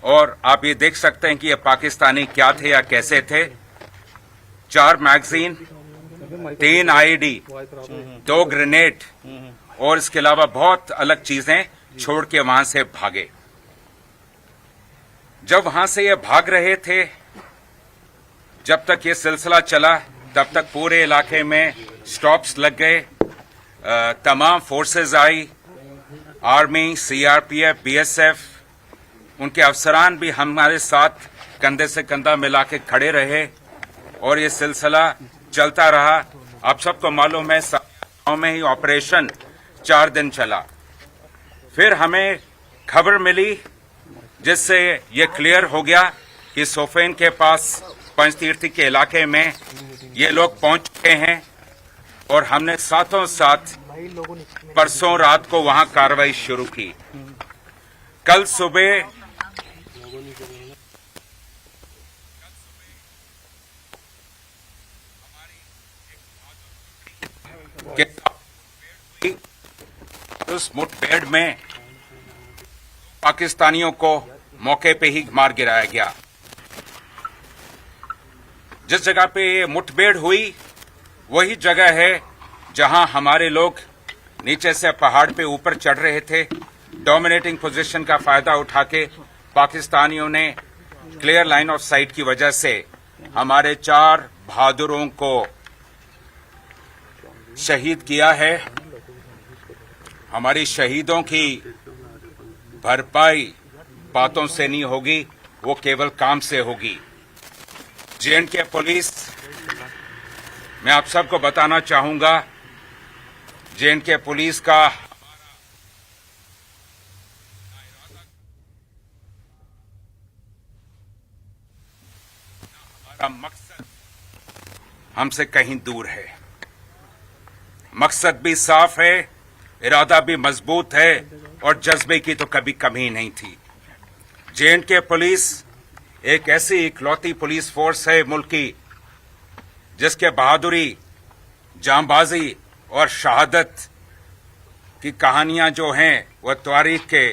और आप ये देख सकते हैं कि ये पाकिस्तानी क्या थे या कैसे थे। 4 मैगजीन, 3 आईडी, 2 ग्रेनेड और इसके अलावा बहुत अलग चीजें छोड़ के वहां से भागे। जब वहां से ये भाग रहे थे, जब तक ये सिलसिला चला तब तक पूरे इलाके में स्टॉप्स लग गए। तमाम फोर्सेस आई, आर्मी, सीआरपीएफ, बीएसएफ, उनके अफसरान भी हमारे साथ कंधे से कंधा मिला के खड़े रहे और ये सिलसिला चलता रहा। आप सबको मालूम है गांव में ही ऑपरेशन 4 दिन चला। फिर हमें खबर मिली जिससे ये क्लियर हो गया कि सोफेन के पास पंचतीर्थी के इलाके में ये लोग पहुंच चुके हैं और हमने साथों साथ परसों रात को वहां कार्रवाई शुरू की। कल सुबह उस मुठभेड़ में पाकिस्तानियों को मौके पे ही मार गिराया गया। जिस जगह पे ये मुठभेड़ हुई वही जगह है जहां हमारे लोग नीचे से पहाड़ पे ऊपर चढ़ रहे थे। डोमिनेटिंग पोजीशन का फायदा उठा के पाकिस्तानियों ने क्लियर लाइन ऑफ साइट की वजह से हमारे 4 बहादुरों को शहीद किया है। हमारी शहीदों की भरपाई बातों से नहीं होगी, वो केवल काम से होगी। जे.एंड.के पुलिस, मैं आप सबको बताना चाहूंगा, जे.एंड.के पुलिस का हमारा मकसद हमसे कहीं दूर है। मकसद भी साफ है, इरादा भी मजबूत है और जज्बे की तो कभी कमी नहीं थी। जे.एंड.के पुलिस एक ऐसी इकलौती पुलिस फोर्स है मुल्क की जिसके बहादुरी, जांबाजी और शहादत की कहानियां जो हैं वह तारीख के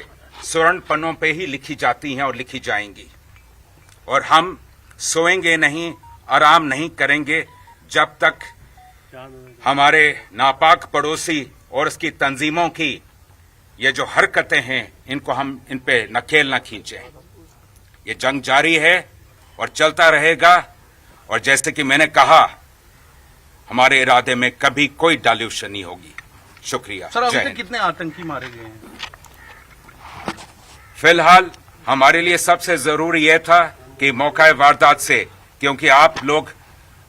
स्वर्ण पन्नों पे ही लिखी जाती हैं और लिखी जाएंगी। और हम सोएंगे नहीं, आराम नहीं करेंगे जब तक हमारे नापाक पड़ोसी और उसकी तंजीमों की ये जो हरकतें हैं इनको हम इन पे नकेल न खींचें। ये जंग जारी है और चलता रहेगा, और जैसे कि मैंने कहा हमारे इरादे में कभी कोई डाल्यूशन नहीं होगी। शुक्रिया। सर, जय अभी हिंद। तक कितने आतंकी मारे गए हैं? फिलहाल हमारे लिए सबसे जरूरी यह था कि मौका वारदात से, क्योंकि आप लोग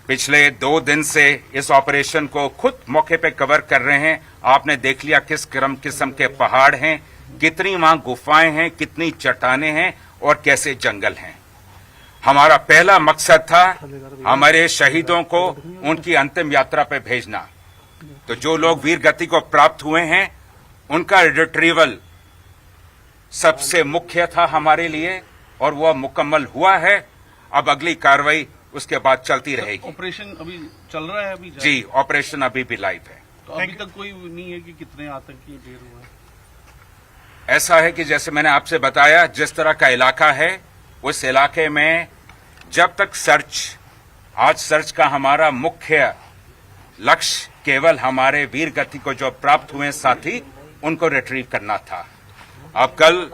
पिछले 2 दिन से इस ऑपरेशन को खुद मौके पे कवर कर रहे हैं, आपने देख लिया किस किस्म के पहाड़ हैं, कितनी वहां गुफाएं हैं, कितनी चट्टानें हैं और कैसे जंगल हैं। हमारा पहला मकसद था हमारे शहीदों को उनकी अंतिम यात्रा पे भेजना। तो जो लोग वीर गति को प्राप्त हुए हैं उनका रिट्रीवल सबसे मुख्य था हमारे लिए और वह मुकम्मल हुआ है। अब अगली कार्रवाई उसके बाद चलती रहेगी। ऑपरेशन अभी चल रहा है? अभी जी, ऑपरेशन अभी भी लाइव है। तो अभी तक कोई नहीं है कि कितने आतंकी ढेर हुए हैं? ऐसा है कि जैसे मैंने आपसे बताया, जिस तरह का इलाका है उस इलाके में जब तक आज सर्च का हमारा मुख्य लक्ष्य केवल हमारे वीर गति को जो प्राप्त हुए साथी उनको रिट्रीव करना था। अब कल,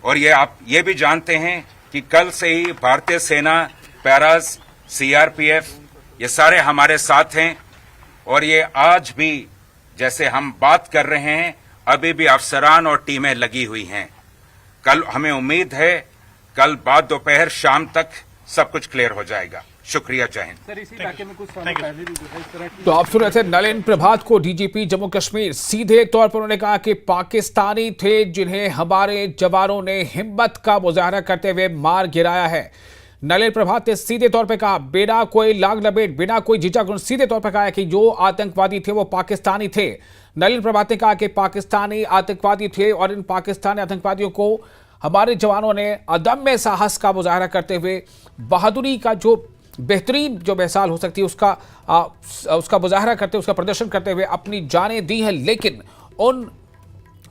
और ये आप ये भी जानते हैं कि कल से ही भारतीय सेना, पैरास, सीआरपीएफ ये सारे हमारे साथ हैं और ये आज भी जैसे हम बात कर रहे हैं अभी भी अफसरान और टीमें लगी हुई हैं। कल हमें उम्मीद है कल बाद दोपहर शाम तक सब कुछ क्लियर हो जाएगा। शुक्रिया, जय हिंद। सर, इसी इलाके में कुछ समय पहले भी जो है इस तरह की तो आप सुन रहे थे नलिन प्रभात को, डीजीपी जम्मू कश्मीर। सीधे तौर पर उन्होंने कहा कि पाकिस्तानी थे जिन्हें हमारे जवानों ने हिम्मत का मुजाहरा करते हुए मार गिराया है। नलिन प्रभात ने सीधे तौर पर कहा, बिना कोई लाग लपेट, बिना कोई झिझक, सीधे तौर पर कहा कि जो आतंकवादी थे वो पाकिस्तानी थे। नलिन प्रभात ने कहा कि पाकिस्तानी आतंकवादी थे और इन पाकिस्तानी आतंकवादियों को हमारे जवानों ने अदम्य साहस का मुजाहरा करते हुए बहादुरी का जो बेहतरीन जो मिसाल हो सकती है उसका मुजाहरा करते, उसका प्रदर्शन करते हुए अपनी जानें दी हैं, लेकिन उन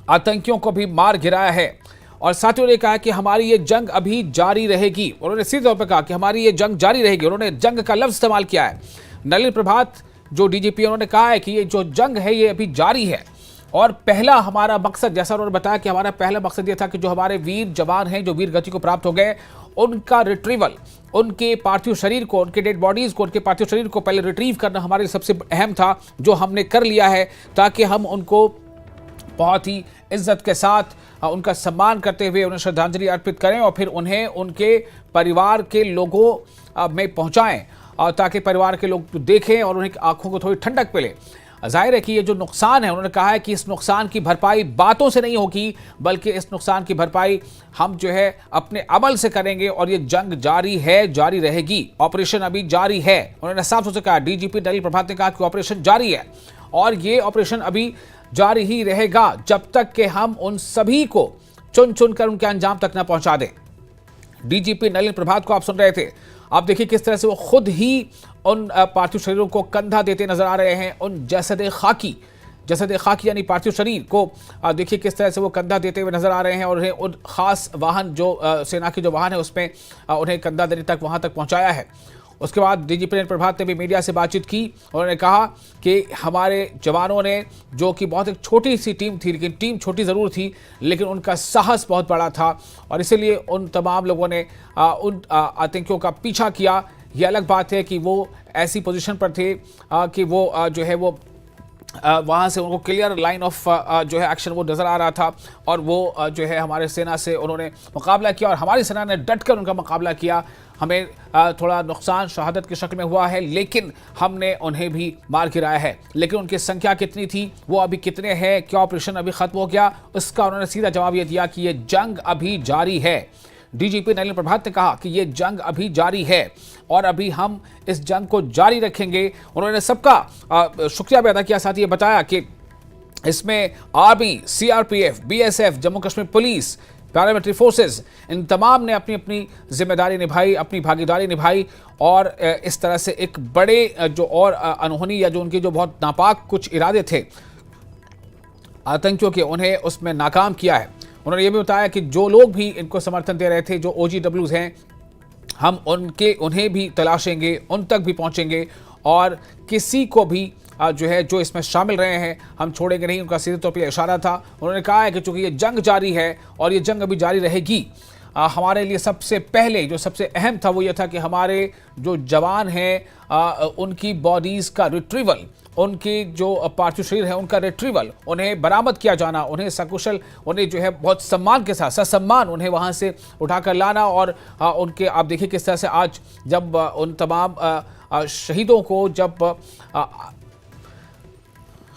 आतंकियों को भी मार गिराया है। और साथ ही उन्होंने कहा कि हमारी ये जंग अभी जारी रहेगी। उन्होंने सीधे तौर पर कहा कि हमारी ये जंग जारी रहेगी। उन्होंने जंग का लफ्ज इस्तेमाल किया है। नलिन प्रभात जो डीजीपी, उन्होंने कहा है कि ये जो जंग है ये अभी जारी है और पहला हमारा मकसद, जैसा उन्होंने बताया कि हमारा पहला मकसद ये था कि जो हमारे वीर जवान हैं, जो वीर गति को प्राप्त हो गए, उनका रिट्रीवल, उनके पार्थिव शरीर को, उनके डेड बॉडीज को, उनके पार्थिव शरीर को पहले रिट्रीव करना हमारे लिए सबसे अहम था, जो हमने कर लिया है, ताकि हम उनको बहुत ही इज्जत के साथ उनका सम्मान करते हुए उन्हें श्रद्धांजलि अर्पित करें और फिर उन्हें उनके परिवार के लोगों में पहुंचाएं, ताकि परिवार के लोग देखें और उन्हें आंखों को थोड़ी ठंडक मिले। जाहिर है कि ये जो नुकसान है, उन्होंने कहा है कि इस नुकसान की भरपाई बातों से नहीं होगी, बल्कि इस नुकसान की भरपाई हम जो है अपने अमल से करेंगे और ये जंग जारी है, जारी रहेगी, ऑपरेशन अभी जारी है। उन्होंने साफ तौर से कहा, डीजीपी नलिन प्रभात ने कहा कि ऑपरेशन जारी है और ये ऑपरेशन अभी जारी ही रहेगा जब तक कि हम उन सभी को चुन चुन कर उनके अंजाम तक न पहुंचा दें। डीजीपी नलिन प्रभात को आप सुन रहे थे, आप देखिए किस तरह से वो खुद ही उन पार्थिव शरीरों को कंधा देते नजर आ रहे हैं। उन जसद खाकी यानी पार्थिव शरीर को देखिए किस तरह से वो कंधा देते हुए नजर आ रहे हैं और उन्हें उन खास वाहन जो सेना के जो वाहन है उसमें उन्हें कंधा देने तक वहां तक पहुंचाया है। उसके बाद डीजीपी नलिन प्रभात ने भी मीडिया से बातचीत की। उन्होंने कहा कि हमारे जवानों ने, जो कि बहुत एक छोटी सी टीम थी, लेकिन टीम छोटी ज़रूर थी, लेकिन उनका साहस बहुत बड़ा था और इसीलिए उन तमाम लोगों ने उन आतंकियों का पीछा किया। ये अलग बात है कि वो ऐसी पोजीशन पर थे कि वो जो है वो वहाँ से उनको क्लियर लाइन ऑफ जो है एक्शन वो नज़र आ रहा था और वो जो है हमारे सेना से उन्होंने मुकाबला किया और हमारी सेना ने डटकर उनका मुकाबला किया। हमें थोड़ा नुकसान शहादत की शक्ल में हुआ है, लेकिन हमने उन्हें भी मार गिराया है। लेकिन उनकी संख्या कितनी थी, वो अभी कितने हैं, क्या ऑपरेशन अभी ख़त्म हो गया, उसका उन्होंने सीधा जवाब ये दिया कि ये जंग अभी जारी है। डीजीपी नलिन प्रभात ने कहा कि ये जंग अभी जारी है और अभी हम इस जंग को जारी रखेंगे। उन्होंने सबका शुक्रिया भी अदा किया, साथ ही ये बताया कि इसमें army, CRPF, BSF, Jammu Kashmir police, paramilitary forces, इन तमाम ने अपनी अपनी जिम्मेदारी निभाई, अपनी भागीदारी निभाई और इस तरह से एक बड़े जो और अनहोनी या जो उनके जो बहुत नापाक कुछ इरादे थे आतंकियों के, उन्हें उसमें नाकाम किया है। उन्होंने ये भी बताया कि जो लोग भी इनको समर्थन दे रहे थे, जो OGWs हैं, हम उन्हें भी तलाशेंगे, उन तक भी पहुंचेंगे और किसी को भी जो है जो इसमें शामिल रहे हैं हम छोड़ेंगे नहीं। उनका सीधे तौर पर इशारा था। उन्होंने कहा है कि चूंकि ये जंग जारी है और ये जंग अभी जारी रहेगी, हमारे लिए सबसे पहले जो सबसे अहम था वो ये था कि हमारे जो जवान हैं उनकी बॉडीज़ का रिट्रीवल, उनकी जो पार्थिव शरीर है उनका रिट्रीवल, उन्हें बरामद किया जाना, उन्हें सकुशल, उन्हें जो है बहुत सम्मान के साथ, ससम्मान उन्हें वहाँ से उठाकर लाना और उनके, आप देखिए किस तरह से आज जब उन तमाम शहीदों को जब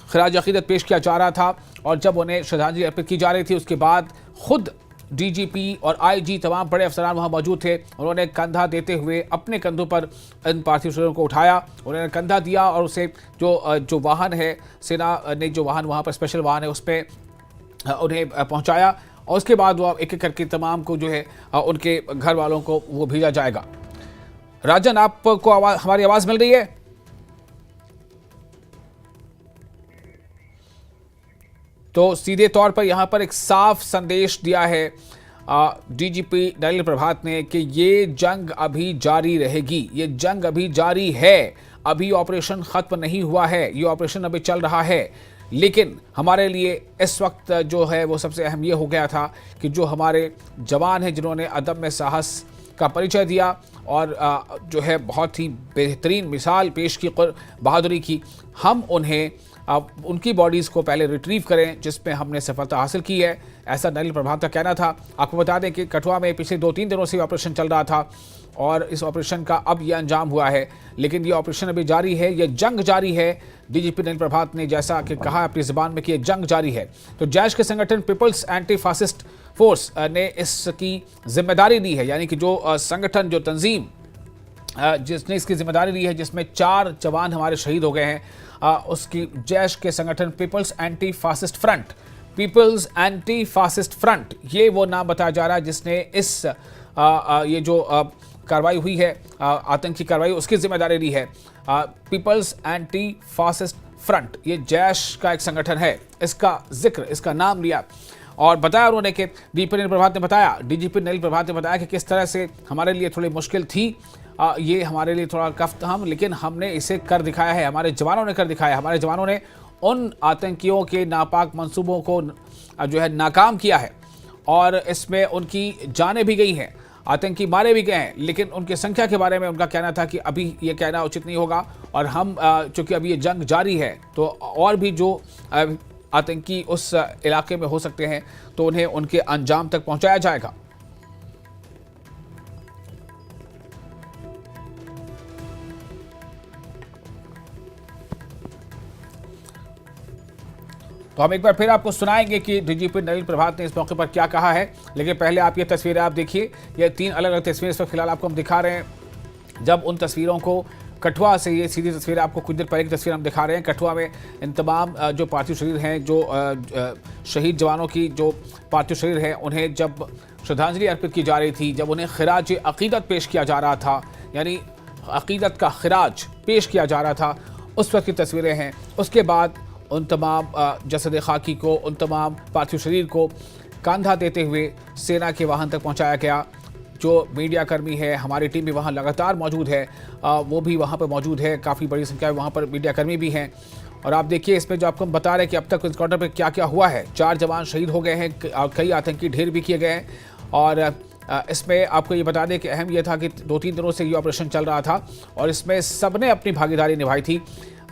खराज अकीदत पेश किया जा रहा था और जब उन्हें श्रद्धांजलि अर्पित की जा रही थी, उसके बाद खुद डीजीपी और आईजी तमाम बड़े अफसरान वहाँ मौजूद थे। उन्होंने कंधा देते हुए अपने कंधों पर इन पार्थिव शरीरों को उठाया, उन्होंने कंधा दिया और उसे जो वाहन है, सेना ने जो वाहन वहाँ पर स्पेशल वाहन है उस पर उन्हें पहुँचाया और उसके बाद वो एक एक करके तमाम को जो है उनके घर वालों को वो भेजा जाएगा। राजन, आपको हमारी आवाज़ मिल रही है? तो सीधे तौर पर यहाँ पर एक साफ संदेश दिया है डीजीपी नलिन प्रभात ने कि ये जंग अभी जारी रहेगी, ये जंग अभी जारी है, अभी ऑपरेशन खत्म नहीं हुआ है, ये ऑपरेशन अभी चल रहा है। लेकिन हमारे लिए इस वक्त जो है वो सबसे अहम ये हो गया था कि जो हमारे जवान हैं जिन्होंने अदम्य साहस का परिचय दिया और जो है बहुत ही बेहतरीन मिसाल पेश की, बहादुरी की, हम उन्हें उनकी बॉडीज़ को पहले रिट्रीव करें, जिसमें हमने सफलता हासिल की है, ऐसा नलिन प्रभात का कहना था। आपको बता दें कि कठुआ में पिछले 2-3 दिनों से ऑपरेशन चल रहा था और इस ऑपरेशन का अब यह अंजाम हुआ है, लेकिन ये ऑपरेशन अभी जारी है, ये जंग जारी है। डीजीपी नलिन प्रभात ने जैसा कि कहा अपनी ज़बान में कि ये जंग जारी है, तो जैश के संगठन पीपल्स एंटी फासिस्ट फोर्स ने इसकी जिम्मेदारी ली है, यानी कि जो संगठन, जो तंजीम जिसने इसकी जिम्मेदारी ली है, जिसमें 4 जवान हमारे शहीद हो गए हैं, उसकी जैश के संगठन people's anti fascist front, people's anti fascist front, ये वो नाम बताया जा रहा है जिसने इस ये जो कार्रवाई हुई है, आतंकी कार्रवाई, उसकी जिम्मेदारी ली है। पीपल्स एंटी फासिस्ट फ्रंट ये जैश का एक संगठन है, इसका जिक्र, इसका नाम लिया और बताया उन्होंने कि डीजीपी नलिन प्रभात ने बताया कि किस तरह से हमारे लिए थोड़ी मुश्किल थी, ये हमारे लिए थोड़ा कफ था, लेकिन हमने इसे कर दिखाया है, हमारे जवानों ने कर दिखाया, हमारे जवानों ने उन आतंकियों के नापाक मंसूबों को जो है नाकाम किया है और इसमें उनकी जानें भी गई हैं, आतंकी मारे भी गए हैं, लेकिन उनकी संख्या के बारे में उनका कहना था कि अभी ये कहना उचित नहीं होगा और हम चूँकि अभी ये जंग जारी है तो और भी जो आतंकी उस इलाके में हो सकते हैं तो उन्हें उनके अंजाम तक पहुँचाया जाएगा। तो हम एक बार फिर आपको सुनाएंगे कि डीजीपी नलिन प्रभात ने इस मौके पर क्या कहा है, लेकिन पहले आप ये तस्वीरें आप देखिए। ये 3 अलग अलग तस्वीरें इस वक्त फिलहाल आपको हम दिखा रहे हैं। जब उन तस्वीरों को कठुआ से, ये सीधी तस्वीर आपको कुछ देर पहले की तस्वीर हम दिखा रहे हैं। कठुआ में इन तमाम जो पार्थिव शरीर हैं, जो शहीद जवानों की जो पार्थिव शरीर हैं, उन्हें जब श्रद्धांजलि अर्पित की जा रही थी, जब उन्हें खिराज अकीदत पेश किया जा रहा था, यानी अकीदत का खिराज पेश किया जा रहा था, उस वक्त की तस्वीरें हैं। उसके बाद उन तमाम जसद खाकी को, उन तमाम पार्थिव शरीर को कंधा देते हुए सेना के वाहन तक पहुंचाया गया। जो मीडिया कर्मी है, हमारी टीम भी वहां लगातार मौजूद है, वो भी वहां पर मौजूद है। काफ़ी बड़ी संख्या में वहां पर मीडिया कर्मी भी हैं। और आप देखिए इसमें जो आपको हम बता रहे हैं कि अब तक इस क्वार्टर पर क्या क्या हुआ है। 4 जवान शहीद हो गए हैं, कई आतंकी ढेर भी किए गए हैं। और इसमें आपको ये बता दें कि अहम यह था कि 2-3 दिनों से ये ऑपरेशन चल रहा था और इसमें सबने अपनी भागीदारी निभाई थी।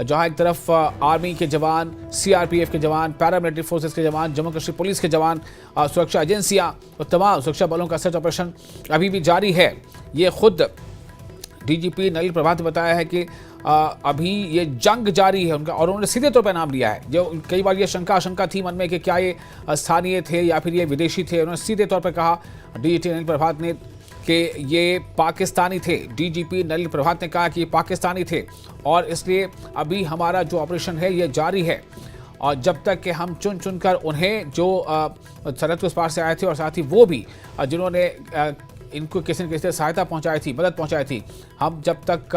जहां एक तरफ आर्मी के जवान, सीआरपीएफ के जवान, पैरामिलिट्री फोर्सेस के जवान, जम्मू कश्मीर पुलिस के जवान, सुरक्षा एजेंसियां और तमाम सुरक्षा बलों का सर्च ऑपरेशन अभी भी जारी है। ये खुद डीजीपी नलिन प्रभात ने बताया है कि अभी ये जंग जारी है उनका, और उन्होंने सीधे तौर पर नाम लिया है। जो कई बार ये शंका थी मन में कि क्या ये स्थानीय थे या फिर ये विदेशी थे, उन्होंने सीधे तौर पर कहा डीजीपी नलिन प्रभात ने कि ये पाकिस्तानी थे। डीजीपी नलिन प्रभात ने कहा कि ये पाकिस्तानी थे और इसलिए अभी हमारा जो ऑपरेशन है ये जारी है। और जब तक कि हम चुन कर उन्हें जो सरहद के उस पार से आए थे और साथ ही वो भी जिन्होंने इनको किसी न किसी सहायता पहुंचाई थी, मदद पहुंचाई थी, हम जब तक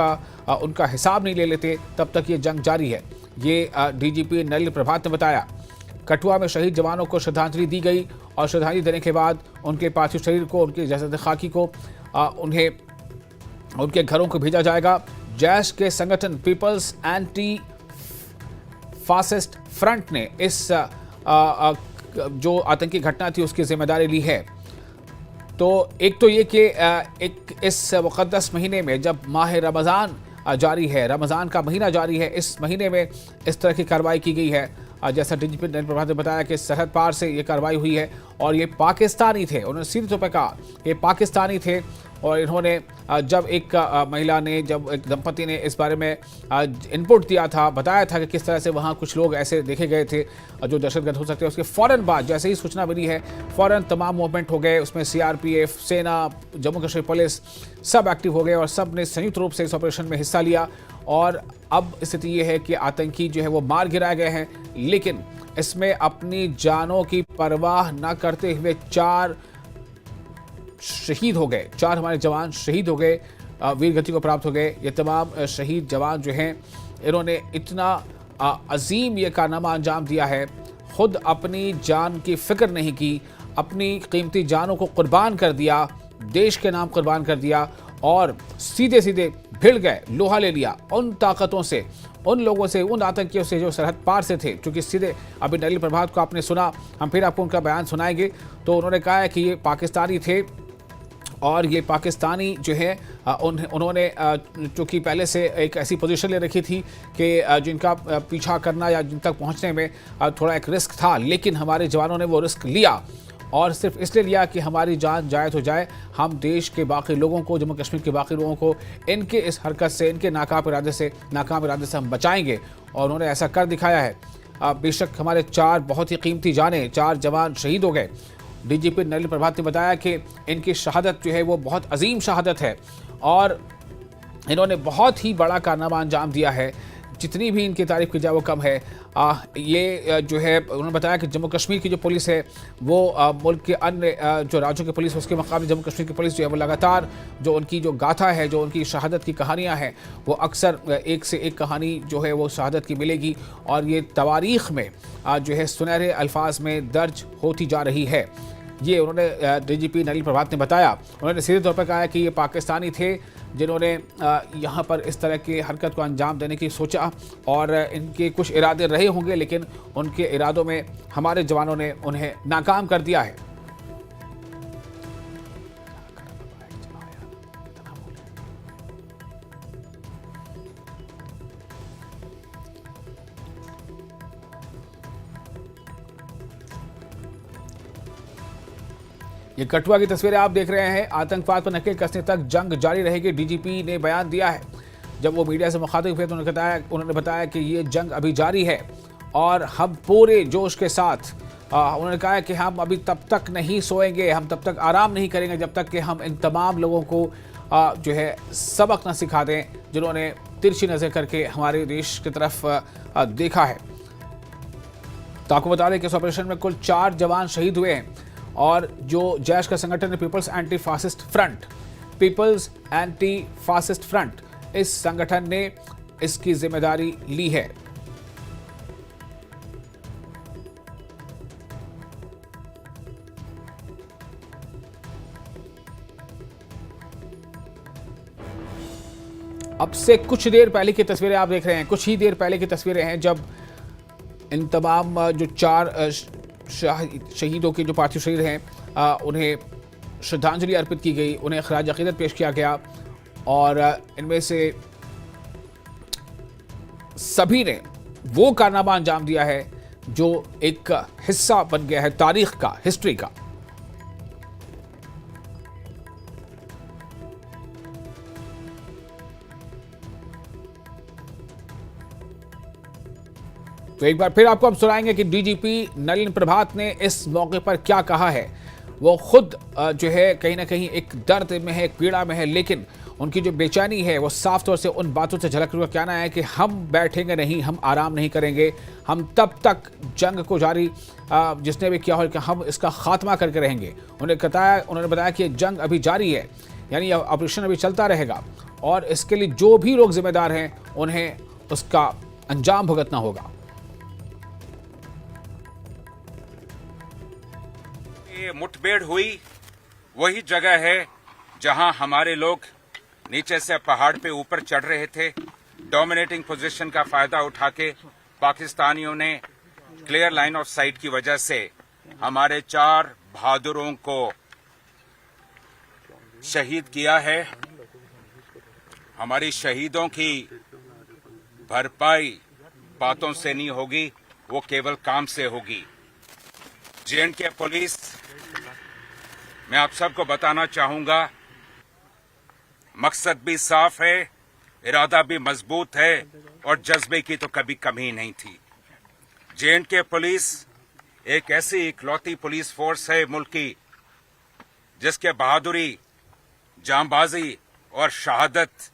उनका हिसाब नहीं ले लेते तब तक ये जंग जारी है। ये डीजीपी नलिन प्रभात ने बताया। कठुआ में शहीद जवानों को श्रद्धांजलि दी गई और श्रद्धांजलि देने के बाद उनके पार्थिव शरीर को, उनके जसद खाकी को उन्हें उनके घरों को भेजा जाएगा। जैश के संगठन पीपल्स एंटी फासिस्ट फ्रंट ने इस जो आतंकी घटना थी उसकी जिम्मेदारी ली है। तो एक तो ये कि एक इस मुक़द्दस महीने में जब माह रमज़ान जारी है, रमज़ान का महीना जारी है, इस महीने में इस तरह की कार्रवाई की गई है। जैसा डीजीपी नलिन प्रभात ने बताया कि सरहद पार से ये कार्रवाई हुई है और ये पाकिस्तानी थे। उन्होंने सीधे तौर पर कहा ये पाकिस्तानी थे। और इन्होंने जब एक महिला ने, जब एक दंपति ने इस बारे में इनपुट दिया था, बताया था कि किस तरह से वहाँ कुछ लोग ऐसे देखे गए थे जो दहशतगर्द हो सकते हैं, उसके फ़ौरन बाद जैसे ही सूचना मिली है फ़ौरन तमाम मूवमेंट हो गए। उसमें सीआरपीएफ, सेना, जम्मू कश्मीर पुलिस सब एक्टिव हो गए और सब ने संयुक्त रूप से इस ऑपरेशन में हिस्सा लिया। और अब स्थिति ये है कि आतंकी जो है वो मार गिराए गए हैं, लेकिन इसमें अपनी जानों की परवाह न करते हुए 4 शहीद हो गए। 4 हमारे जवान शहीद हो गए, वीर गति को प्राप्त हो गए। ये तमाम शहीद जवान जो हैं, इन्होंने इतना अजीम ये कारनामा अंजाम दिया है, खुद अपनी जान की फिक्र नहीं की, अपनी कीमती जानों को कुर्बान कर दिया, देश के नाम कुर्बान कर दिया और सीधे सीधे भिड़ गए, लोहा ले लिया उन ताकतों से, उन लोगों से, उन आतंकियों से जो सरहद पार से थे। क्योंकि सीधे अभी नलिन प्रभात को आपने सुना, हम फिर आपको उनका बयान सुनाएंगे। तो उन्होंने कहा है कि ये पाकिस्तानी थे और ये पाकिस्तानी जो है उन्होंने चूँकि पहले से एक ऐसी पोजीशन ले रखी थी कि जिनका पीछा करना या जिन तक पहुंचने में थोड़ा एक रिस्क था, लेकिन हमारे जवानों ने वो रिस्क लिया और सिर्फ इसलिए लिया कि हमारी जान जाए तो जाए, हम देश के बाकी लोगों को, जम्मू कश्मीर के बाकी लोगों को इनके इस हरकत से, इनके नाकाम इरादे से हम बचाएंगे। और उन्होंने ऐसा कर दिखाया है। बेशक हमारे 4 बहुत ही कीमती जाने, 4 जवान शहीद हो गए। डीजीपी नलिन प्रभात ने बताया कि इनकी शहादत जो है वो बहुत अजीम शहादत है और इन्होंने बहुत ही बड़ा कारनामा अंजाम दिया है। जितनी भी इनकी तारीफ की जाए वो कम है। ये जो है उन्होंने बताया कि जम्मू कश्मीर की जो पुलिस है वो मुल्क के अन्य जो राज्यों की पुलिस, उसके मुकाबले जम्मू कश्मीर की पुलिस जो है वो लगातार जो उनकी जो गाथा है, जो उनकी शहादत की कहानियाँ हैं, वो अक्सर एक से एक कहानी जो है वो शहादत की मिलेगी और ये तवारीख़ में जो है सुनहरे अल्फाज में दर्ज होती जा रही है। ये उन्होंने डीजीपी नलिन प्रभात ने बताया। उन्होंने सीधे तौर पर कहा है कि ये पाकिस्तानी थे जिन्होंने यहाँ पर इस तरह की हरकत को अंजाम देने की सोचा और इनके कुछ इरादे रहे होंगे, लेकिन उनके इरादों में हमारे जवानों ने उन्हें नाकाम कर दिया है। ये कठुआ की तस्वीरें आप देख रहे हैं। आतंकवाद पर नकेल कसने तक जंग जारी रहेगी, डीजीपी ने बयान दिया है। जब वो मीडिया से मुखातिब हुए तो उन्होंने बताया कि ये जंग अभी जारी है और हम पूरे जोश के साथ उन्होंने कहा है कि हम अभी तब तक नहीं सोएंगे, हम तब तक आराम नहीं करेंगे जब तक कि हम इन तमाम लोगों को जो है सबक न सिखा दें जिन्होंने तिरछी नजर करके हमारे देश की तरफ देखा है। तो आपको बता दें कि इस ऑपरेशन में कुल 4 जवान शहीद हुए हैं और जो जैश का संगठन है पीपल्स एंटी फासिस्ट फ्रंट, इस संगठन ने इसकी जिम्मेदारी ली है। अब से कुछ देर पहले की तस्वीरें आप देख रहे हैं, कुछ ही देर पहले की तस्वीरें हैं जब इन तमाम जो 4 शहीदों के जो पार्थिव शरीर हैं उन्हें श्रद्धांजलि अर्पित की गई, उन्हें खराज अकीदत पेश किया गया और इनमें से सभी ने वो कारनामा अंजाम दिया है जो एक हिस्सा बन गया है तारीख का, हिस्ट्री का। तो एक बार फिर आपको हम सुनाएंगे कि डीजीपी नलिन प्रभात ने इस मौके पर क्या कहा है। वो खुद जो है कहीं ना कहीं एक दर्द में है, एक पीड़ा में है, लेकिन उनकी जो बेचैनी है वो साफ तौर से उन बातों से झलक रहा कहना है कि हम बैठेंगे नहीं, हम आराम नहीं करेंगे, हम तब तक जंग को जारी जिसने भी किया हो कि हम इसका खात्मा करके रहेंगे। उन्होंने बताया कि जंग अभी जारी है, यानी ऑपरेशन अभी चलता रहेगा और इसके लिए जो भी लोग जिम्मेदार हैं उन्हें उसका अंजाम भुगतना होगा। ये मुठभेड़ हुई वही जगह है जहां हमारे लोग नीचे से पहाड़ पे ऊपर चढ़ रहे थे। डोमिनेटिंग पोजीशन का फायदा उठा के पाकिस्तानियों ने क्लियर लाइन ऑफ साइट की वजह से हमारे 4 बहादुरों को शहीद किया है। हमारी शहीदों की भरपाई बातों से नहीं होगी, वो केवल काम से होगी। J&K पुलिस, मैं आप सबको बताना चाहूंगा, मकसद भी साफ है, इरादा भी मजबूत है और जज्बे की तो कभी कमी नहीं थी। J&K पुलिस एक ऐसी इकलौती पुलिस फोर्स है मुल्क की जिसके बहादुरी, जांबाजी और शहादत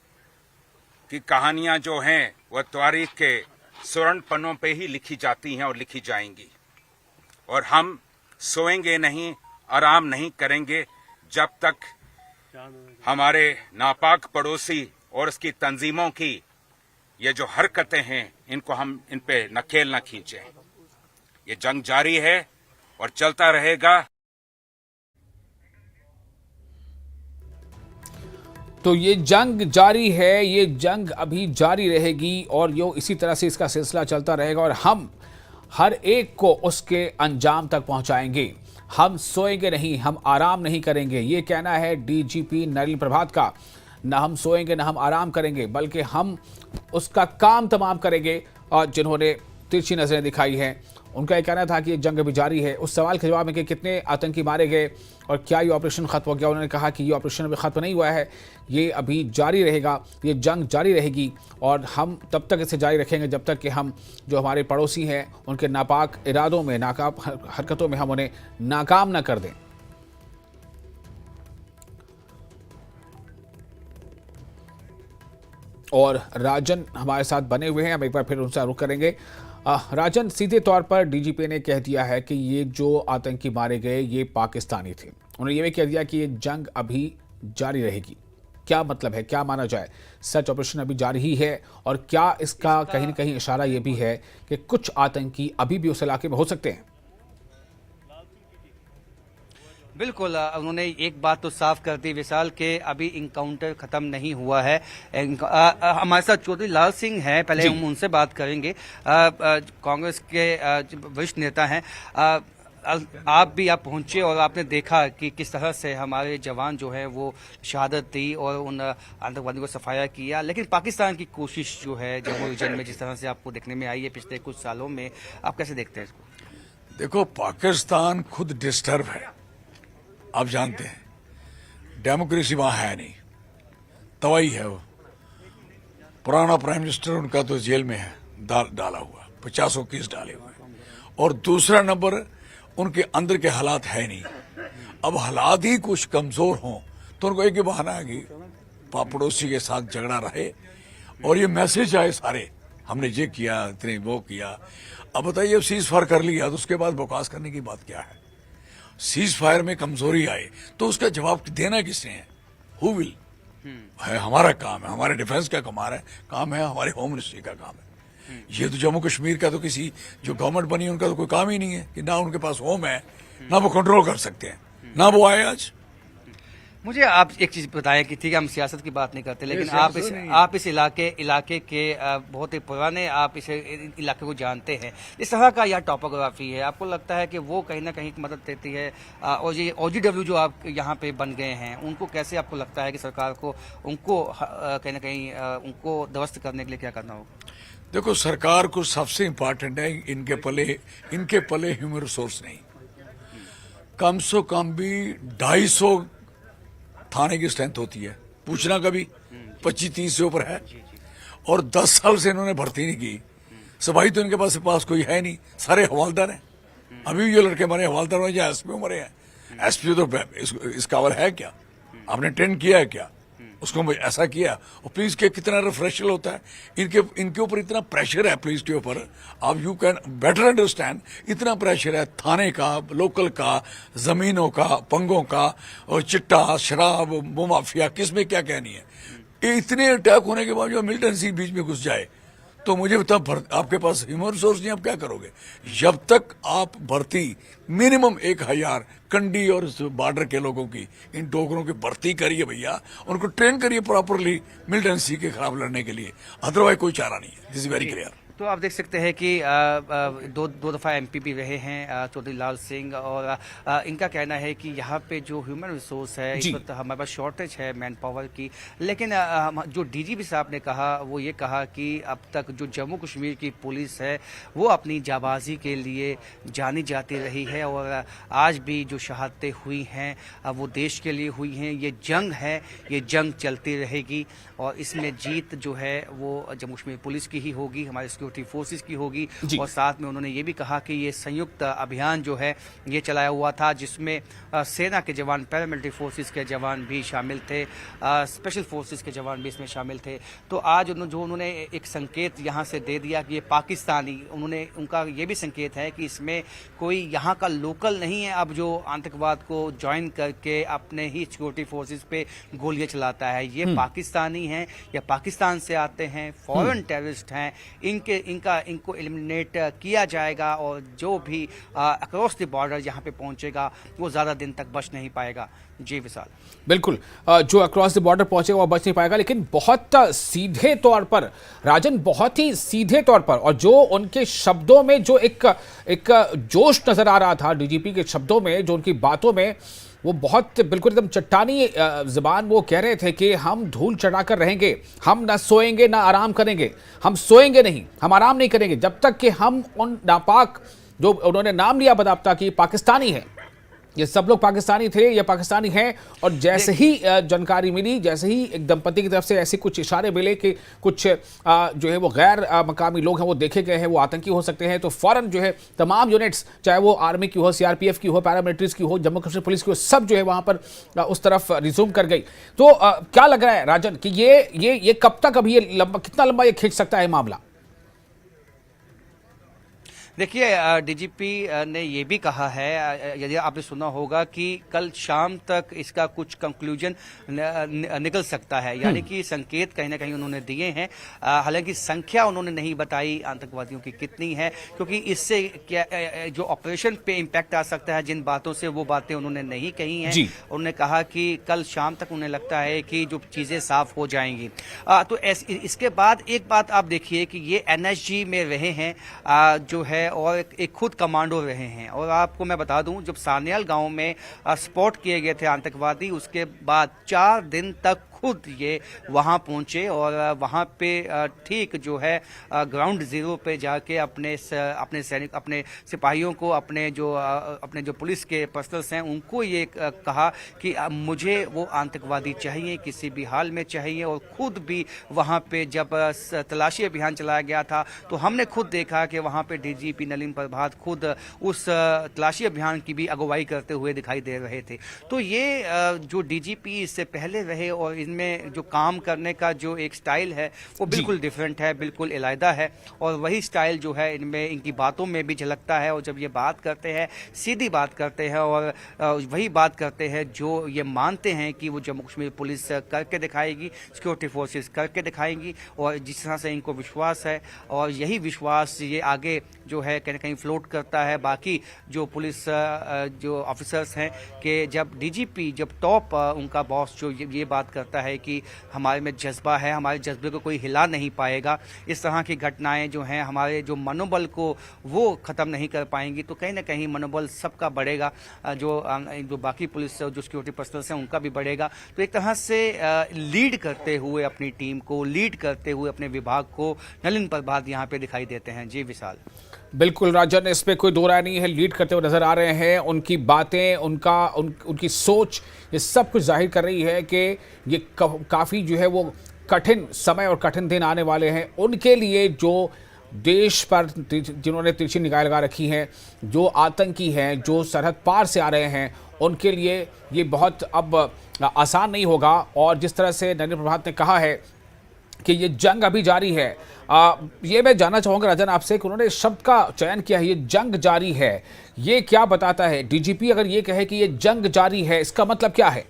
की कहानियां जो हैं वह तारीख के स्वर्ण पन्नों पे ही लिखी जाती हैं और लिखी जाएंगी। और हम सोएंगे नहीं, आराम नहीं करेंगे जब तक हमारे नापाक पड़ोसी और उसकी तंजीमों की ये जो हरकतें हैं इनको हम इन पे नकेल न खींचें। ये जंग जारी है और चलता रहेगा। तो ये जंग जारी है, ये जंग अभी जारी रहेगी और यो इसी तरह से इसका सिलसिला चलता रहेगा और हम हर एक को उसके अंजाम तक पहुंचाएंगे। हम सोएंगे नहीं, हम आराम नहीं करेंगे, ये कहना है डीजीपी नलिन प्रभात का। न हम सोएंगे न हम आराम करेंगे, बल्कि हम उसका काम तमाम करेंगे। और जिन्होंने तिरछी नजरें दिखाई हैं उनका यह कहना था कि ये जंग अभी जारी है। उस सवाल के जवाब में कि कितने आतंकी मारे गए और क्या ये ऑपरेशन खत्म हो गया, उन्होंने कहा कि ये ऑपरेशन अभी खत्म नहीं हुआ है, ये अभी जारी रहेगा, ये जंग जारी रहेगी और हम तब तक इसे जारी रखेंगे जब तक कि हम जो हमारे पड़ोसी हैं उनके नापाक इरादों में, नाकाम हरकतों में हम उन्हें नाकाम न कर दें। और राजन हमारे साथ बने हुए हैं, हम एक बार फिर उनसे रुख करेंगे। राजन, सीधे तौर पर डीजीपी ने कह दिया है कि ये जो आतंकी मारे गए ये पाकिस्तानी थे। उन्होंने ये भी कह दिया कि ये जंग अभी जारी रहेगी। क्या मतलब है, क्या माना जाए? सर्च ऑपरेशन अभी जारी ही है और क्या इसका कहीं न कहीं इशारा ये भी है कि कुछ आतंकी अभी भी उस इलाके में हो सकते हैं? बिल्कुल, उन्होंने एक बात तो साफ कर दी विशाल के अभी इनकाउंटर खत्म नहीं हुआ है। हमारे साथ चौधरी लाल सिंह हैं, पहले हम उनसे बात करेंगे। कांग्रेस के वरिष्ठ नेता हैं। आप पहुंचे और आपने देखा कि किस तरह से हमारे जवान जो है वो शहादत दी और उन आतंकवादियों को सफाया किया, लेकिन पाकिस्तान की कोशिश जो है जम्मू रीजन में जिस तरह से आपको देखने में आई है पिछले कुछ सालों में, आप कैसे देखते हैं इसको? देखो, पाकिस्तान खुद डिस्टर्ब है, आप जानते हैं। डेमोक्रेसी वहां है नहीं, तवाई है। वो पुराना प्राइम मिनिस्टर उनका तो जेल में है, डाला हुआ। 50 केस डाले हुए हैं। और दूसरा नंबर, उनके अंदर के हालात है नहीं। अब हालात ही कुछ कमजोर हों तो उनको एक ही बहाना है कि पड़ोसी के साथ झगड़ा रहे और ये मैसेज आए सारे, हमने ये किया, इतने वो किया। अब बताइए, अब सीज फायर कर लिया तो उसके बाद बकवास करने की बात क्या है? सीज फायर में कमजोरी आए तो उसका जवाब देना किसने है? Who will? है हमारा काम है, हमारे डिफेंस का काम है, हमारे होम मिनिस्ट्री का काम है। ये तो जम्मू कश्मीर का तो किसी जो गवर्नमेंट बनी उनका तो कोई काम ही नहीं है कि ना उनके पास होम है, ना वो कंट्रोल कर सकते हैं, ना वो आए आज। मुझे आप एक चीज बताएं कि ठीक है, हम सियासत की बात नहीं करते, लेकिन आप इस इलाके के बहुत ही पुराने, आप इस इलाके को जानते हैं। इस तरह का यह टॉपोग्राफी है, आपको लगता है कि वो कहीं ना कहीं मदद देती है? और ये OGW जो आप यहाँ पे बन गए हैं, उनको कैसे आपको लगता है कि सरकार को उनको कहीं ना कहीं उनको ध्वस्त करने के लिए क्या करना होगा? देखो, सरकार को सबसे इंपॉर्टेंट है इनके पले ह्यूमन रिसोर्स नहीं। कम से कम भी 250 थाने की स्ट्रेंथ होती है, पूछना कभी 25-30 से ऊपर है। और 10 साल से इन्होंने भर्ती नहीं की। सफाई तो इनके पास कोई है नहीं, सारे हवालदार हैं। अभी भी ये लड़के मरे हवालदार में, या एसपी मरे हैं। एसपी तो इस काबिल है क्या? आपने ट्रेन किया है क्या उसको? ऐसा किया। और पुलिस के कितना रिफ्रेशल होता है, इनके ऊपर इतना प्रेशर है पुलिस के ऊपर। आप यू कैन बेटर अंडरस्टैंड, इतना प्रेशर है थाने का, लोकल का, जमीनों का, पंगों का, और चिट्टा, शराब, वो माफिया, किसमें क्या कहनी है। ये इतने अटैक होने के बाद जो मिलिटेंसी बीच में घुस जाए तो मुझे तब आपके पास ह्यूमन रिसोर्स नहीं, आप क्या करोगे? जब तक आप भर्ती मिनिमम 1000 कंडी और बॉर्डर के लोगों की, इन डोगरों की भर्ती करिए भैया, उनको ट्रेन करिए प्रॉपरली मिलिटेंसी के खिलाफ लड़ने के लिए, अदरवाइज कोई चारा नहीं है। This is very clear. तो आप देख सकते हैं कि दो दफ़ा MP भी रहे हैं चौधरी लाल सिंह, और इनका कहना है कि यहाँ पे जो ह्यूमन रिसोर्स है, इस वक्त हमारे पास शॉर्टेज है मैन पावर की। लेकिन जो DGP साहब ने कहा, वो ये कहा कि अब तक जो जम्मू कश्मीर की पुलिस है वो अपनी जाबाजी के लिए जानी जाती रही है, और आज भी जो शहादतें हुई हैं वो देश के लिए हुई हैं। ये जंग है, ये जंग चलती रहेगी, और इसमें जीत जो है वो जम्मू कश्मीर पुलिस की ही होगी, हमारे सिक्योरिटी फोर्सेस की होगी। और साथ में उन्होंने ये भी कहा कि ये संयुक्त अभियान जो है ये चलाया हुआ था, जिसमें सेना के जवान, पैरामिलिट्री फोर्सेस के जवान भी शामिल थे, स्पेशल फोर्सेस के जवान भी इसमें शामिल थे। तो आज उन्होंने एक संकेत यहाँ से दे दिया कि ये पाकिस्तानी, उनका ये भी संकेत है कि इसमें कोई यहाँ का लोकल नहीं है अब जो आतंकवाद को ज्वाइन करके अपने ही सिक्योरिटी फोर्सेस पे गोलियां चलाता है। ये पाकिस्तानी हैं या पाकिस्तान से आते हैं, फॉरेन टेररिस्ट हैं, इनको एलिमिनेट किया जाएगा, और जो भी अक्रॉस द बॉर्डर यहाँ पे पहुंचेगा वो ज़्यादा दिन तक बच नहीं पाएगा। जी विशाल, बिल्कुल, जो अक्रॉस द बॉर्डर पहुंचेगा वो बच नहीं पाएगा। लेकिन बहुत सीधे तौर पर राजन, बहुत ही सीधे तौर पर, और जो उनके शब्दों में जो एक जोश नजर आ रहा था, DGP के शब्दों में, जो उनकी बातों में, वो बहुत बिल्कुल एकदम चट्टानी ज़बान। वो कह रहे थे कि हम धूल चढ़ाकर रहेंगे, हम ना सोएंगे ना आराम करेंगे, हम सोएंगे नहीं, हम आराम नहीं करेंगे जब तक कि हम उन नापाक, जो उन्होंने नाम लिया बदाप्ता की, पाकिस्तानी है, ये सब लोग पाकिस्तानी थे, ये पाकिस्तानी हैं। और जैसे ही जानकारी मिली, जैसे ही एक दंपति की तरफ से ऐसे कुछ इशारे मिले कि कुछ जो है वो गैर मकामी लोग हैं वो देखे गए हैं, वो आतंकी हो सकते हैं, तो फौरन जो है तमाम यूनिट्स, चाहे वो आर्मी की हो, CRPF की हो, पैरामिलिट्रीज की हो, जम्मू कश्मीर पुलिस की हो, सब जो है वहाँ पर उस तरफ रिज्यूम कर गई। तो क्या लग रहा है राजन कि ये कब तक, अभी ये कितना लंबा ये खींच सकता है मामला? देखिए, DGP ने ये भी कहा है, यदि आपने सुना होगा, कि कल शाम तक इसका कुछ कंक्लूजन निकल सकता है, यानी कि संकेत कहीं ना कहीं उन्होंने दिए हैं। हालांकि संख्या उन्होंने नहीं बताई आतंकवादियों की कितनी है, क्योंकि इससे क्या जो ऑपरेशन पे इम्पैक्ट आ सकता है, जिन बातों से, वो बातें उन्होंने नहीं कही हैं। उन्होंने कहा कि कल शाम तक उन्हें लगता है कि जो चीज़ें साफ हो जाएंगी। तो इसके बाद एक बात आप देखिए कि ये NSG में रहे हैं जो है, और एक खुद कमांडो रहे हैं। और आपको मैं बता दूं, जब सान्याल गांव में स्पॉट किए गए थे आतंकवादी, उसके बाद 4 दिन तक खुद ये वहाँ पहुँचे और वहाँ पे ठीक जो है ग्राउंड जीरो पे जाके अपने सैनिक, अपने सिपाहियों को, अपने जो पुलिस के पर्सनल्स हैं उनको ये कहा कि मुझे वो आतंकवादी चाहिए, किसी भी हाल में चाहिए। और खुद भी वहाँ पे जब तलाशी अभियान चलाया गया था तो हमने खुद देखा कि वहाँ पे डीजीपी नलिन प्रभात खुद उस तलाशी अभियान की भी अगुवाई करते हुए दिखाई दे रहे थे। तो ये जो डीजीपी इससे पहले रहे और इनमें जो काम करने का जो एक स्टाइल है वो बिल्कुल डिफरेंट है, बिल्कुल अलग है। और वही स्टाइल जो है इनमें, इनकी बातों में भी झलकता है। और जब ये बात करते हैं, सीधी बात करते हैं और वही बात करते हैं जो ये मानते हैं कि वो जम्मू कश्मीर पुलिस करके दिखाएगी, सिक्योरिटी फोर्सेस करके दिखाएंगी। और जिस तरह से इनको विश्वास है और यही विश्वास ये आगे जो है कहीं ना कहीं फ्लोट करता है बाकी जो पुलिस जो ऑफिसर्स हैं कि जब डीजीपी, जब टॉप उनका बॉस जो ये बात करता है कि हमारे में जज्बा है, हमारे जज्बे को कोई हिला नहीं पाएगा, इस तरह की घटनाएं जो हैं हमारे जो मनोबल को वो ख़त्म नहीं कर पाएंगी, तो कहीं ना कहीं मनोबल सबका बढ़ेगा, जो बाकी पुलिस जो सिक्योरिटी पर्सनल्स हैं उनका भी बढ़ेगा। तो एक तरह से लीड करते हुए अपनी टीम को, लीड करते हुए अपने विभाग को नलिन प्रभात यहाँ पे दिखाई देते हैं। जी विशाल। बिल्कुल राजन, इस पे कोई दो राय नहीं है, लीड करते हुए नजर आ रहे हैं। उनकी बातें, उनकी सोच, ये सब कुछ जाहिर कर रही है कि ये काफ़ी जो है वो कठिन समय और कठिन दिन आने वाले हैं उनके लिए, जो देश पर जिन्होंने तिरछी निगाह लगा रखी है, जो आतंकी हैं, जो सरहद पार से आ रहे हैं, उनके लिए ये बहुत अब आसान नहीं होगा। और जिस तरह से नलिन प्रभात ने कहा है कि ये जंग अभी जारी है, ये मैं जानना चाहूँगा राजन आपसे कि उन्होंने शब्द का चयन किया है, ये जंग जारी है, ये क्या बताता है? डीजीपी अगर ये कहे कि ये जंग जारी है, इसका मतलब क्या है?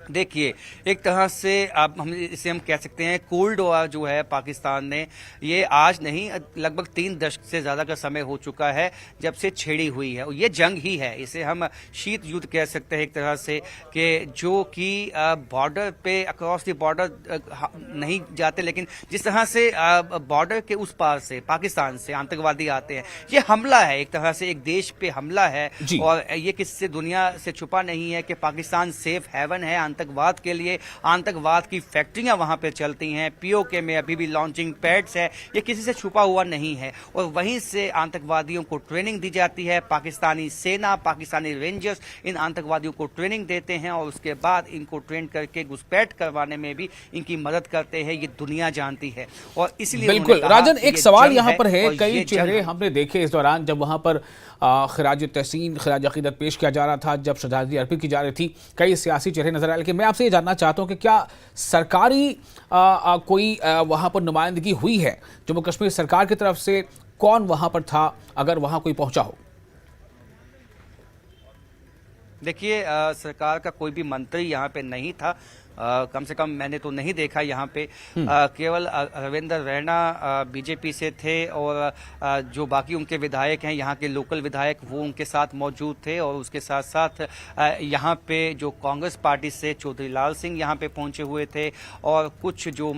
देखिए, एक तरह से हम कह सकते हैं कोल्ड वॉर जो है पाकिस्तान ने, ये आज नहीं लगभग 3 दशक से ज़्यादा का समय हो चुका है जब से छेड़ी हुई है। और ये जंग ही है, इसे हम शीत युद्ध कह सकते हैं एक तरह से, कि जो कि बॉर्डर पे अक्रॉस द बॉर्डर नहीं जाते, लेकिन जिस तरह से बॉर्डर के उस पार से पाकिस्तान से आतंकवादी आते हैं, ये हमला है, एक तरह से एक देश पे हमला है। और ये किससे दुनिया से छुपा नहीं है कि पाकिस्तान सेफ हेवन है आतंकवाद के लिए। आतंकवाद की फैक्ट्रियां वहां पे चलती हैं, पीओके में अभी भी लॉन्चिंग पैड्स है, ये किसी से छुपा हुआ नहीं है। और वहीं से आतंकवादियों को ट्रेनिंग दी जाती है, पाकिस्तानी सेना, पाकिस्तानी रेंजर्स इन आतंकवादियों को ट्रेनिंग देते हैं और उसके बाद इनको ट्रेन करके घुसपैठ करवाने में भी इनकी मदद करते हैं, ये दुनिया जानती है। और इसलिए बिल्कुल राजन, एक सवाल यहाँ पर है, कई चेहरे हमने देखे इस दौरान जब वहां पर खिराज तहसीन, खिराज अकीदत पेश किया जा रहा था, जब श्रद्धांजलि अर्पित की जा रही थी, कई सियासी चेहरे नजर आए। लेकिन मैं आपसे ये जानना चाहता हूं कि क्या सरकारी कोई वहां पर नुमाइंदगी हुई है जम्मू कश्मीर सरकार की तरफ से? कौन वहां पर था, अगर वहां कोई पहुंचा हो? देखिए, सरकार का कोई भी मंत्री यहाँ पे नहीं था, कम से कम मैंने तो नहीं देखा यहाँ पे। केवल रविंद्र रैना बीजेपी से थे और जो बाकी उनके विधायक हैं, यहाँ के लोकल विधायक, वो उनके साथ मौजूद थे। और उसके साथ साथ यहाँ पे जो कांग्रेस पार्टी से चौधरी लाल सिंह यहाँ पे पहुँचे हुए थे और कुछ जो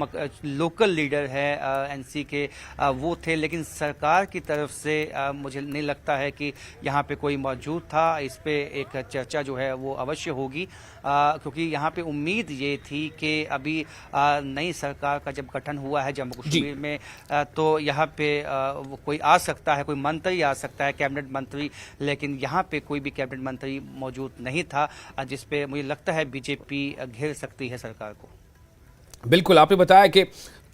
लोकल लीडर है एनसी के, वो थे। लेकिन सरकार की तरफ से मुझे नहीं लगता है कि यहाँ पे कोई मौजूद था। इस पे एक चर्चा जो है वो अवश्य होगी, क्योंकि यहाँ पे उम्मीद ये थी कि अभी नई सरकार का जब गठन हुआ है जम्मू कश्मीर में, तो यहाँ पे कोई आ सकता है, कोई मंत्री आ सकता है, कैबिनेट मंत्री। लेकिन यहाँ पे कोई भी कैबिनेट मंत्री मौजूद नहीं था, जिस पे मुझे लगता है बीजेपी घेर सकती है सरकार को। बिल्कुल, आपने बताया कि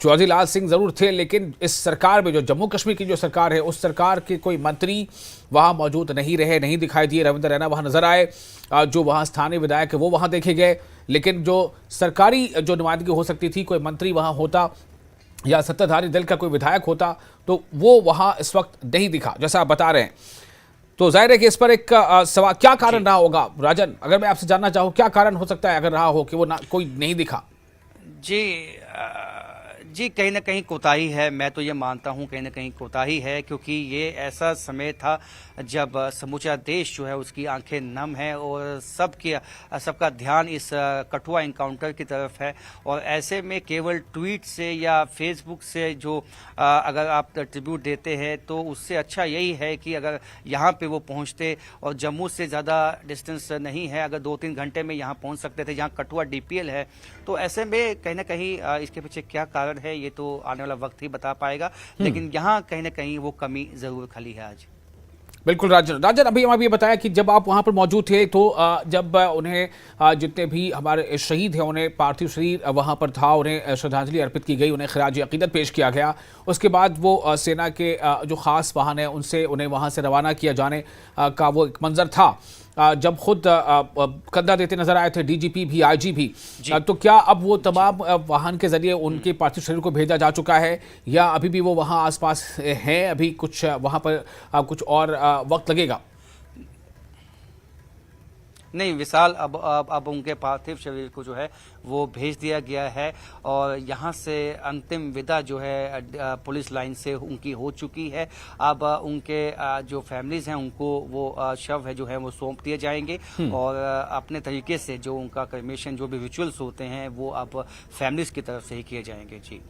चौधरी लाल सिंह जरूर थे, लेकिन इस सरकार में, जो जम्मू कश्मीर की जो सरकार है, उस सरकार के कोई मंत्री वहां मौजूद नहीं रहे, नहीं दिखाई दिए। रविंद्र रैना वहां नजर आए, जो वहां स्थानीय विधायक है वो वहां देखे गए, लेकिन जो सरकारी जो नुमाइंदगी हो सकती थी, कोई मंत्री वहां होता या सत्ताधारी दल का कोई विधायक होता, तो वो वहां इस वक्त नहीं दिखा, जैसा आप बता रहे हैं। तो जाहिर है कि इस पर एक सवाल, क्या कारण रहा होगा राजन? अगर मैं आपसे जानना चाहूँ, क्या कारण हो सकता है अगर रहा हो कि वो कोई नहीं दिखा? जी, जी कहीं ना कहीं कोताही है, मैं तो ये मानता हूँ कहीं ना कहीं कोताही है, क्योंकि ये ऐसा समय था जब समूचा देश जो है उसकी आंखें नम है और सबका ध्यान इस कठुआ इनकाउंटर की तरफ है। और ऐसे में केवल ट्वीट से या फेसबुक से जो अगर आप ट्रिब्यूट देते हैं तो उससे अच्छा यही है कि अगर यहाँ पे वो पहुँचते, और जम्मू से ज़्यादा डिस्टेंस नहीं है, अगर 2-3 घंटे में यहाँ पहुँच सकते थे, जहाँ कठुआ DPL है। तो ऐसे में कहीं ना कहीं इसके पीछे क्या कारण है ये तो आने वाला वक्त ही बता पाएगा, लेकिन यहाँ कहीं ना कहीं वो कमी जरूर खली है आज। बिल्कुल राजन अभी हमें ये बताया कि जब आप वहां पर मौजूद थे तो जब उन्हें जितने भी हमारे शहीद हैं उन्हें पार्थिव शरीर वहां पर था, उन्हें श्रद्धांजलि अर्पित की गई, उन्हें खिराज अकीदत पेश किया गया। उसके बाद वो सेना के जो खास वाहन है उनसे उन्हें वहां से रवाना किया जाने का वो एक मंजर था जब खुद कंधा देते नजर आए थे DGP भी, IG भी। तो क्या अब वो तमाम वाहन के जरिए उनके पार्थिव शरीर को भेजा जा चुका है या अभी भी वो वहां आसपास हैं, अभी कुछ वहां पर कुछ और वक्त लगेगा? नहीं विशाल, अब उनके पार्थिव शरीर को जो है वो भेज दिया गया है और यहाँ से अंतिम विदा जो है पुलिस लाइन से उनकी हो चुकी है। अब उनके जो फैमिलीज हैं उनको वो शव है जो है वो सौंप दिए जाएंगे और अपने तरीके से जो उनका क्रेमेशन जो भी रिचुअल्स होते हैं वो अब फैमिलीज की तरफ से ही किए जाएंगे। जी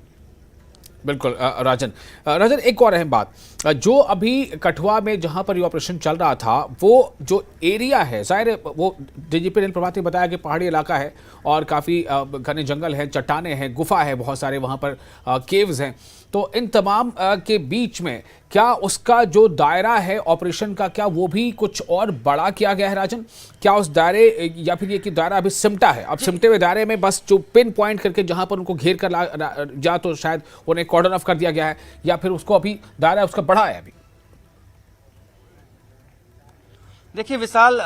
बिल्कुल राजन एक और अहम बात, जो अभी कठुआ में जहां पर ये ऑपरेशन चल रहा था वो जो एरिया है, जाहिर है वो DGP अनिल प्रभात ने बताया कि पहाड़ी इलाका है और काफ़ी घने जंगल हैं, चट्टाने हैं, गुफा है, बहुत सारे वहां पर केव्स हैं। तो इन तमाम के बीच में क्या उसका जो दायरा है ऑपरेशन का, क्या वो भी कुछ और बड़ा किया गया है राजन? क्या उस दायरे या फिर ये कि दायरा अभी सिमटा है, अब सिमटे हुए दायरे में बस जो पिन पॉइंट करके जहां पर उनको घेर कर जा तो शायद उन्हें कॉर्डन ऑफ कर दिया गया है, या फिर उसको अभी दायरा उसका बढ़ा है? अभी देखिए विशाल,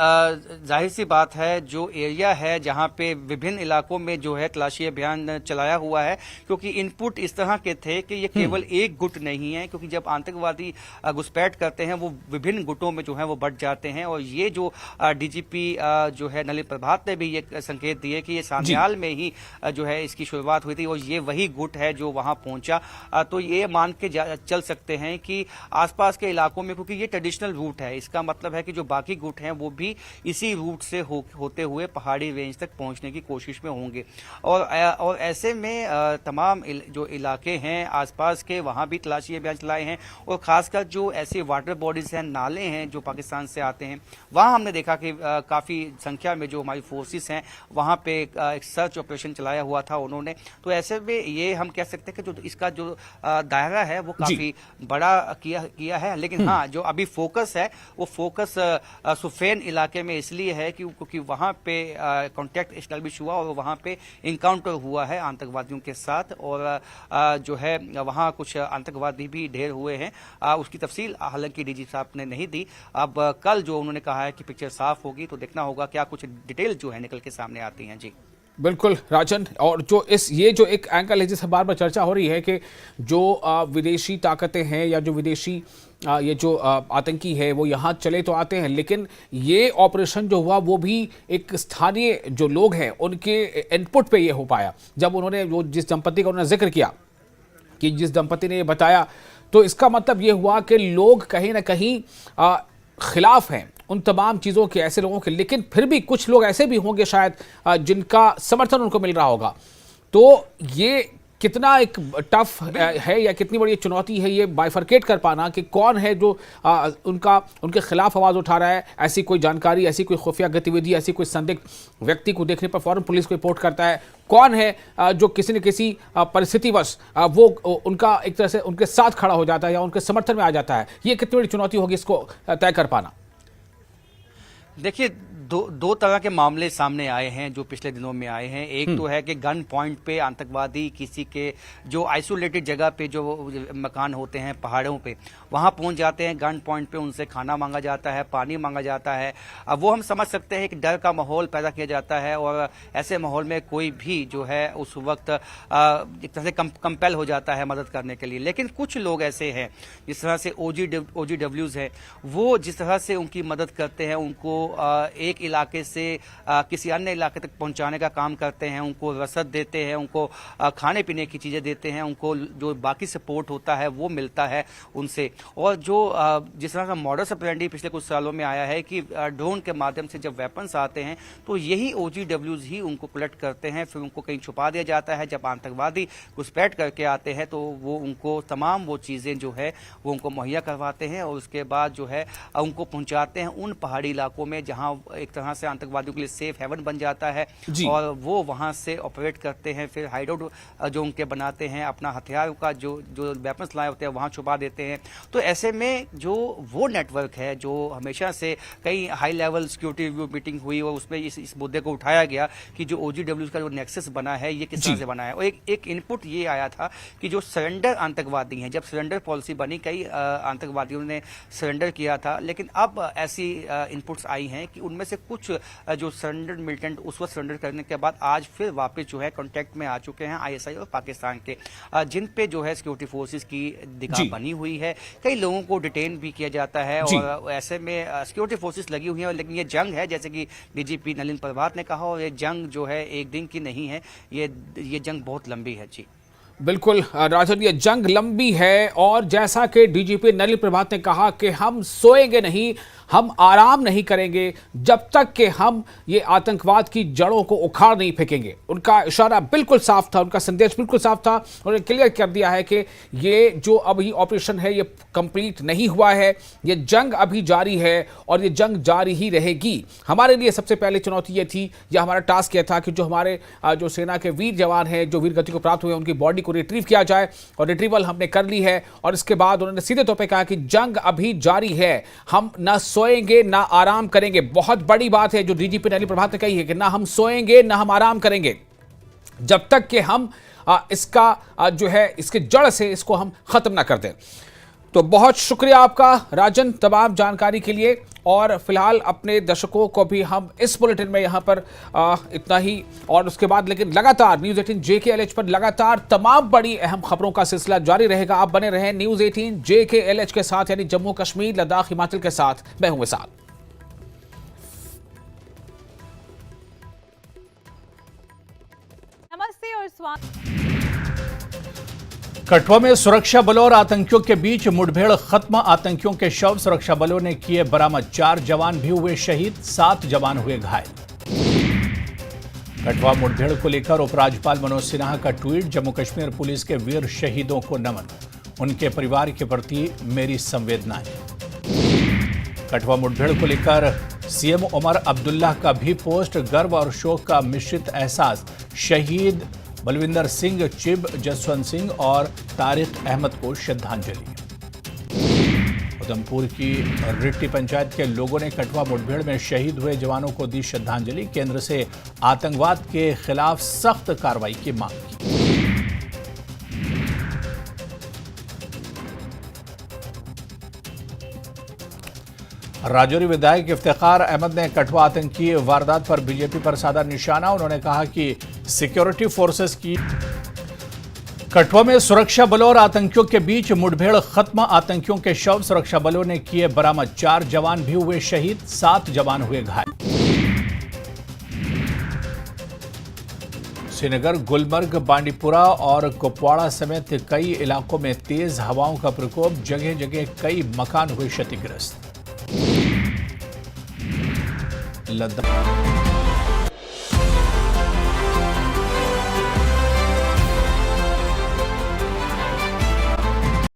जाहिर सी बात है जो एरिया है जहां पे विभिन्न इलाकों में जो है तलाशी अभियान चलाया हुआ है, क्योंकि इनपुट इस तरह के थे कि ये केवल एक गुट नहीं है, क्योंकि जब आतंकवादी घुसपैठ करते हैं वो विभिन्न गुटों में जो है वो बढ़ जाते हैं। और ये जो DGP जो है नलिन प्रभात ने भी ये संकेत दिए कि ये सान्याल में ही जो है इसकी शुरुआत हुई थी और ये वही गुट है जो वहां पहुंचा। तो ये मान के चल सकते हैं कि आसपास के इलाकों में, क्योंकि ये ट्रेडिशनल रूट है, इसका मतलब है कि जो बाकी गुट हैं वो भी इसी रूट से होते हुए पहाड़ी रेंज तक पहुंचने की कोशिश में होंगे। और ऐसे में तमाम जो इलाके हैं आसपास के वहां भी तलाशी अभियान चलाए हैं और खासकर जो ऐसे वाटर बॉडीज हैं, नाले हैं जो पाकिस्तान से आते हैं, वहां हमने देखा कि काफी संख्या में जो हमारी फोर्सेस हैं वहां पे एक सर्च ऑपरेशन चलाया हुआ था उन्होंने। तो ऐसे में ये हम कह सकते हैं कि जो इसका जो दायरा है वो काफी बड़ा किया है। लेकिन हाँ, जो अभी फोकस है वो फोकस सुफेन इलाके में इसलिए है क्योंकि वहां पे कांटेक्ट एस्टैब्लिश हुआ और वहां पे इनकाउंटर हुआ है आतंकवादियों के साथ, और जो है वहां कुछ आतंकवादी भी ढेर हुए हैं। उसकी तफसील हालांकि DG साहब ने नहीं दी। अब कल जो उन्होंने कहा है कि पिक्चर साफ होगी तो देखना होगा क्या कुछ डिटेल जो है निकल के सामने आती हैं। जी बिल्कुल राजन, और जो ये जो एक एंगल है जिससे बार बार चर्चा हो रही है कि जो विदेशी ताकतें हैं या जो विदेशी ये जो आतंकी है वो यहाँ चले तो आते हैं, लेकिन ये ऑपरेशन जो हुआ वो भी एक स्थानीय जो लोग हैं उनके इनपुट पे ये हो पाया। जब उन्होंने वो जिस दंपति का उन्होंने जिक्र किया कि जिस दंपति ने ये बताया, तो इसका मतलब ये हुआ कि लोग कहीं ना कहीं खिलाफ हैं उन तमाम चीज़ों के, ऐसे लोगों के, लेकिन फिर भी कुछ लोग ऐसे भी होंगे शायद जिनका समर्थन उनको मिल रहा होगा। तो ये कितना एक टफ है या कितनी बड़ी चुनौती है ये बाइफरकेट कर पाना कि कौन है जो उनके खिलाफ आवाज़ उठा रहा है। ऐसी कोई जानकारी, ऐसी कोई खुफिया गतिविधि, ऐसी कोई संदिग्ध व्यक्ति को देखने पर फौरन पुलिस को रिपोर्ट करता है। कौन है जो किसी न किसी परिस्थितिवश वो उनका एक तरह से उनके साथ खड़ा हो जाता है या उनके समर्थन में आ जाता है। ये कितनी बड़ी चुनौती होगी इसको तय कर पाना? देखिए, दो तरह के मामले सामने आए हैं जो पिछले दिनों में आए हैं। एक तो है कि गन पॉइंट पे आतंकवादी किसी के जो आइसोलेटेड जगह पे जो मकान होते हैं पहाड़ों पे वहां पहुंच जाते हैं, गन पॉइंट पे उनसे खाना मांगा जाता है, पानी मांगा जाता है। अब वो हम समझ सकते हैं कि डर का माहौल पैदा किया जाता है और ऐसे माहौल में कोई भी जो है उस वक्त एक तरह से कंपेल हो जाता है मदद करने के लिए। लेकिन कुछ लोग ऐसे हैं जिस तरह से OGWs है, वो जिस तरह से उनकी मदद करते हैं, उनको एक एक इलाके से किसी अन्य इलाके तक पहुंचाने का काम करते हैं, उनको रसद देते हैं, उनको खाने पीने की चीज़ें देते हैं, उनको जो बाकी सपोर्ट होता है वो मिलता है उनसे। और जो जिस तरह का मॉडस ऑपरेंडी पिछले कुछ सालों में आया है कि ड्रोन के माध्यम से जब वेपन्स आते हैं तो यही OGWs ही उनको कलेक्ट करते हैं, फिर उनको कहीं छुपा दिया जाता है। जब आतंकवादी घुसपैठ करके आते हैं तो वो उनको तमाम वो चीज़ें जो है वो उनको मुहैया करवाते हैं और उसके बाद जो है उनको पहुंचाते हैं उन पहाड़ी इलाकों में जहां एक तरह से आतंकवादियों के लिए सेफ हेवन बन जाता है और वो वहां से ऑपरेट करते हैं। फिर हाइडआउट जो उनके बनाते हैं, अपना हथियार का जो वेपन्स लाए होते हैं वहां छुपा देते हैं। तो ऐसे में जो वो नेटवर्क है जो हमेशा से कई high level security review meeting हुई और उसमें इस मुद्दे को उठाया गया कि जो OGWs का जो नेक्सस बना है ये किस तरह से बना है। और एक इनपुट ये आया था कि जो सरेंडर आतंकवादी हैं, जब सरेंडर पॉलिसी बनी कई आतंकवादियों ने सरेंडर किया था, लेकिन अब ऐसी इनपुट्स आई हैं कि उनमें से कुछ जो सरेंडर मिलिटेंट उस वक्त सरेंडर करने के बाद आज फिर वापस जो है कांटेक्ट में आ चुके हैं ISI और पाकिस्तान के, जिन पे जो है सिक्योरिटी फोर्सेस की निगाह बनी हुई है। कई लोगों को डिटेन भी किया जाता है और ऐसे में सिक्योरिटी फोर्सेस लगी हुई हैं। लेकिन ये जंग है, जैसे कि DGP नलिन प्रभात ने कहा, और ये जंग जो है एक दिन की नहीं है, ये जंग बहुत लंबी है। जी बिल्कुल राजन, ये जंग लंबी है और जैसा कि DGP नलिन प्रभात ने कहा कि हम सोएंगे नहीं, हम आराम नहीं करेंगे जब तक कि हम ये आतंकवाद की जड़ों को उखाड़ नहीं फेंकेंगे। उनका इशारा बिल्कुल साफ था, उनका संदेश बिल्कुल साफ था। उन्होंने क्लियर कर दिया है कि ये जो अभी ऑपरेशन है ये कंप्लीट नहीं हुआ है, ये जंग अभी जारी है और ये जंग जारी ही रहेगी। हमारे लिए सबसे पहले चुनौती ये थी, या हमारा टास्क ये था कि जो हमारे जो सेना के वीर जवान हैं जो वीर गति को प्राप्त हुए उनकी बॉडी को रिट्रीव किया जाए, और रिट्रीवल हमने कर ली है। और इसके बाद उन्होंने सीधे तौर पर कहा कि जंग अभी जारी है, हम ना सोएंगे ना आराम करेंगे। बहुत बड़ी बात है जो DGP नलिन प्रभात ने कही है कि ना हम सोएंगे ना हम आराम करेंगे जब तक कि हम इसका जो है इसके जड़ से इसको हम खत्म ना कर दें। तो बहुत शुक्रिया आपका राजन तमाम जानकारी के लिए। और फिलहाल अपने दर्शकों को भी हम इस बुलेटिन में यहाँ पर इतना ही, और उसके बाद लेकिन लगातार न्यूज़ 18 JKLH पर लगातार तमाम बड़ी अहम खबरों का सिलसिला जारी रहेगा। आप बने रहें न्यूज़ 18 JKLH के साथ, यानी जम्मू कश्मीर लद्दाख हिमाचल के साथ। मैं हूं विशाल। नमस्ते और स्वागत। कठुआ में सुरक्षा बलों और आतंकियों के बीच मुठभेड़ खत्म, आतंकियों के शव सुरक्षा बलों ने किए बरामद, 4 जवान भी हुए शहीद, 7 जवान हुए घायल। कठुआ मुठभेड़ को लेकर उपराज्यपाल मनोज सिन्हा का ट्वीट, जम्मू कश्मीर पुलिस के वीर शहीदों को नमन, उनके परिवार के प्रति मेरी संवेदनाएं। कठुआ मुठभेड़ को लेकर CM उमर अब्दुल्ला का भी पोस्ट, गर्व और शोक का मिश्रित एहसास, शहीद बलविंदर सिंह, चिब, जसवंत सिंह और तारिक अहमद को श्रद्धांजलि। उधमपुर की रिट्टी पंचायत के लोगों ने कठुआ मुठभेड़ में शहीद हुए जवानों को दी श्रद्धांजलि, केंद्र से आतंकवाद के खिलाफ सख्त कार्रवाई की मांग की। राजौरी विधायक इफ्तिखार अहमद ने कठुआ आतंकी वारदात पर बीजेपी पर साधा निशाना। उन्होंने कहा कि सिक्योरिटी फोर्सेस की कठुआ में सुरक्षा बलों और आतंकियों के बीच मुठभेड़ खत्म, आतंकियों के शव सुरक्षा बलों ने किए बरामद, 4 जवान भी हुए शहीद, 7 जवान हुए घायल। श्रीनगर, गुलमर्ग, बांडीपुरा और कुपवाड़ा समेत कई इलाकों में तेज हवाओं का प्रकोप, जगह जगह कई मकान हुए क्षतिग्रस्त। लद्दाख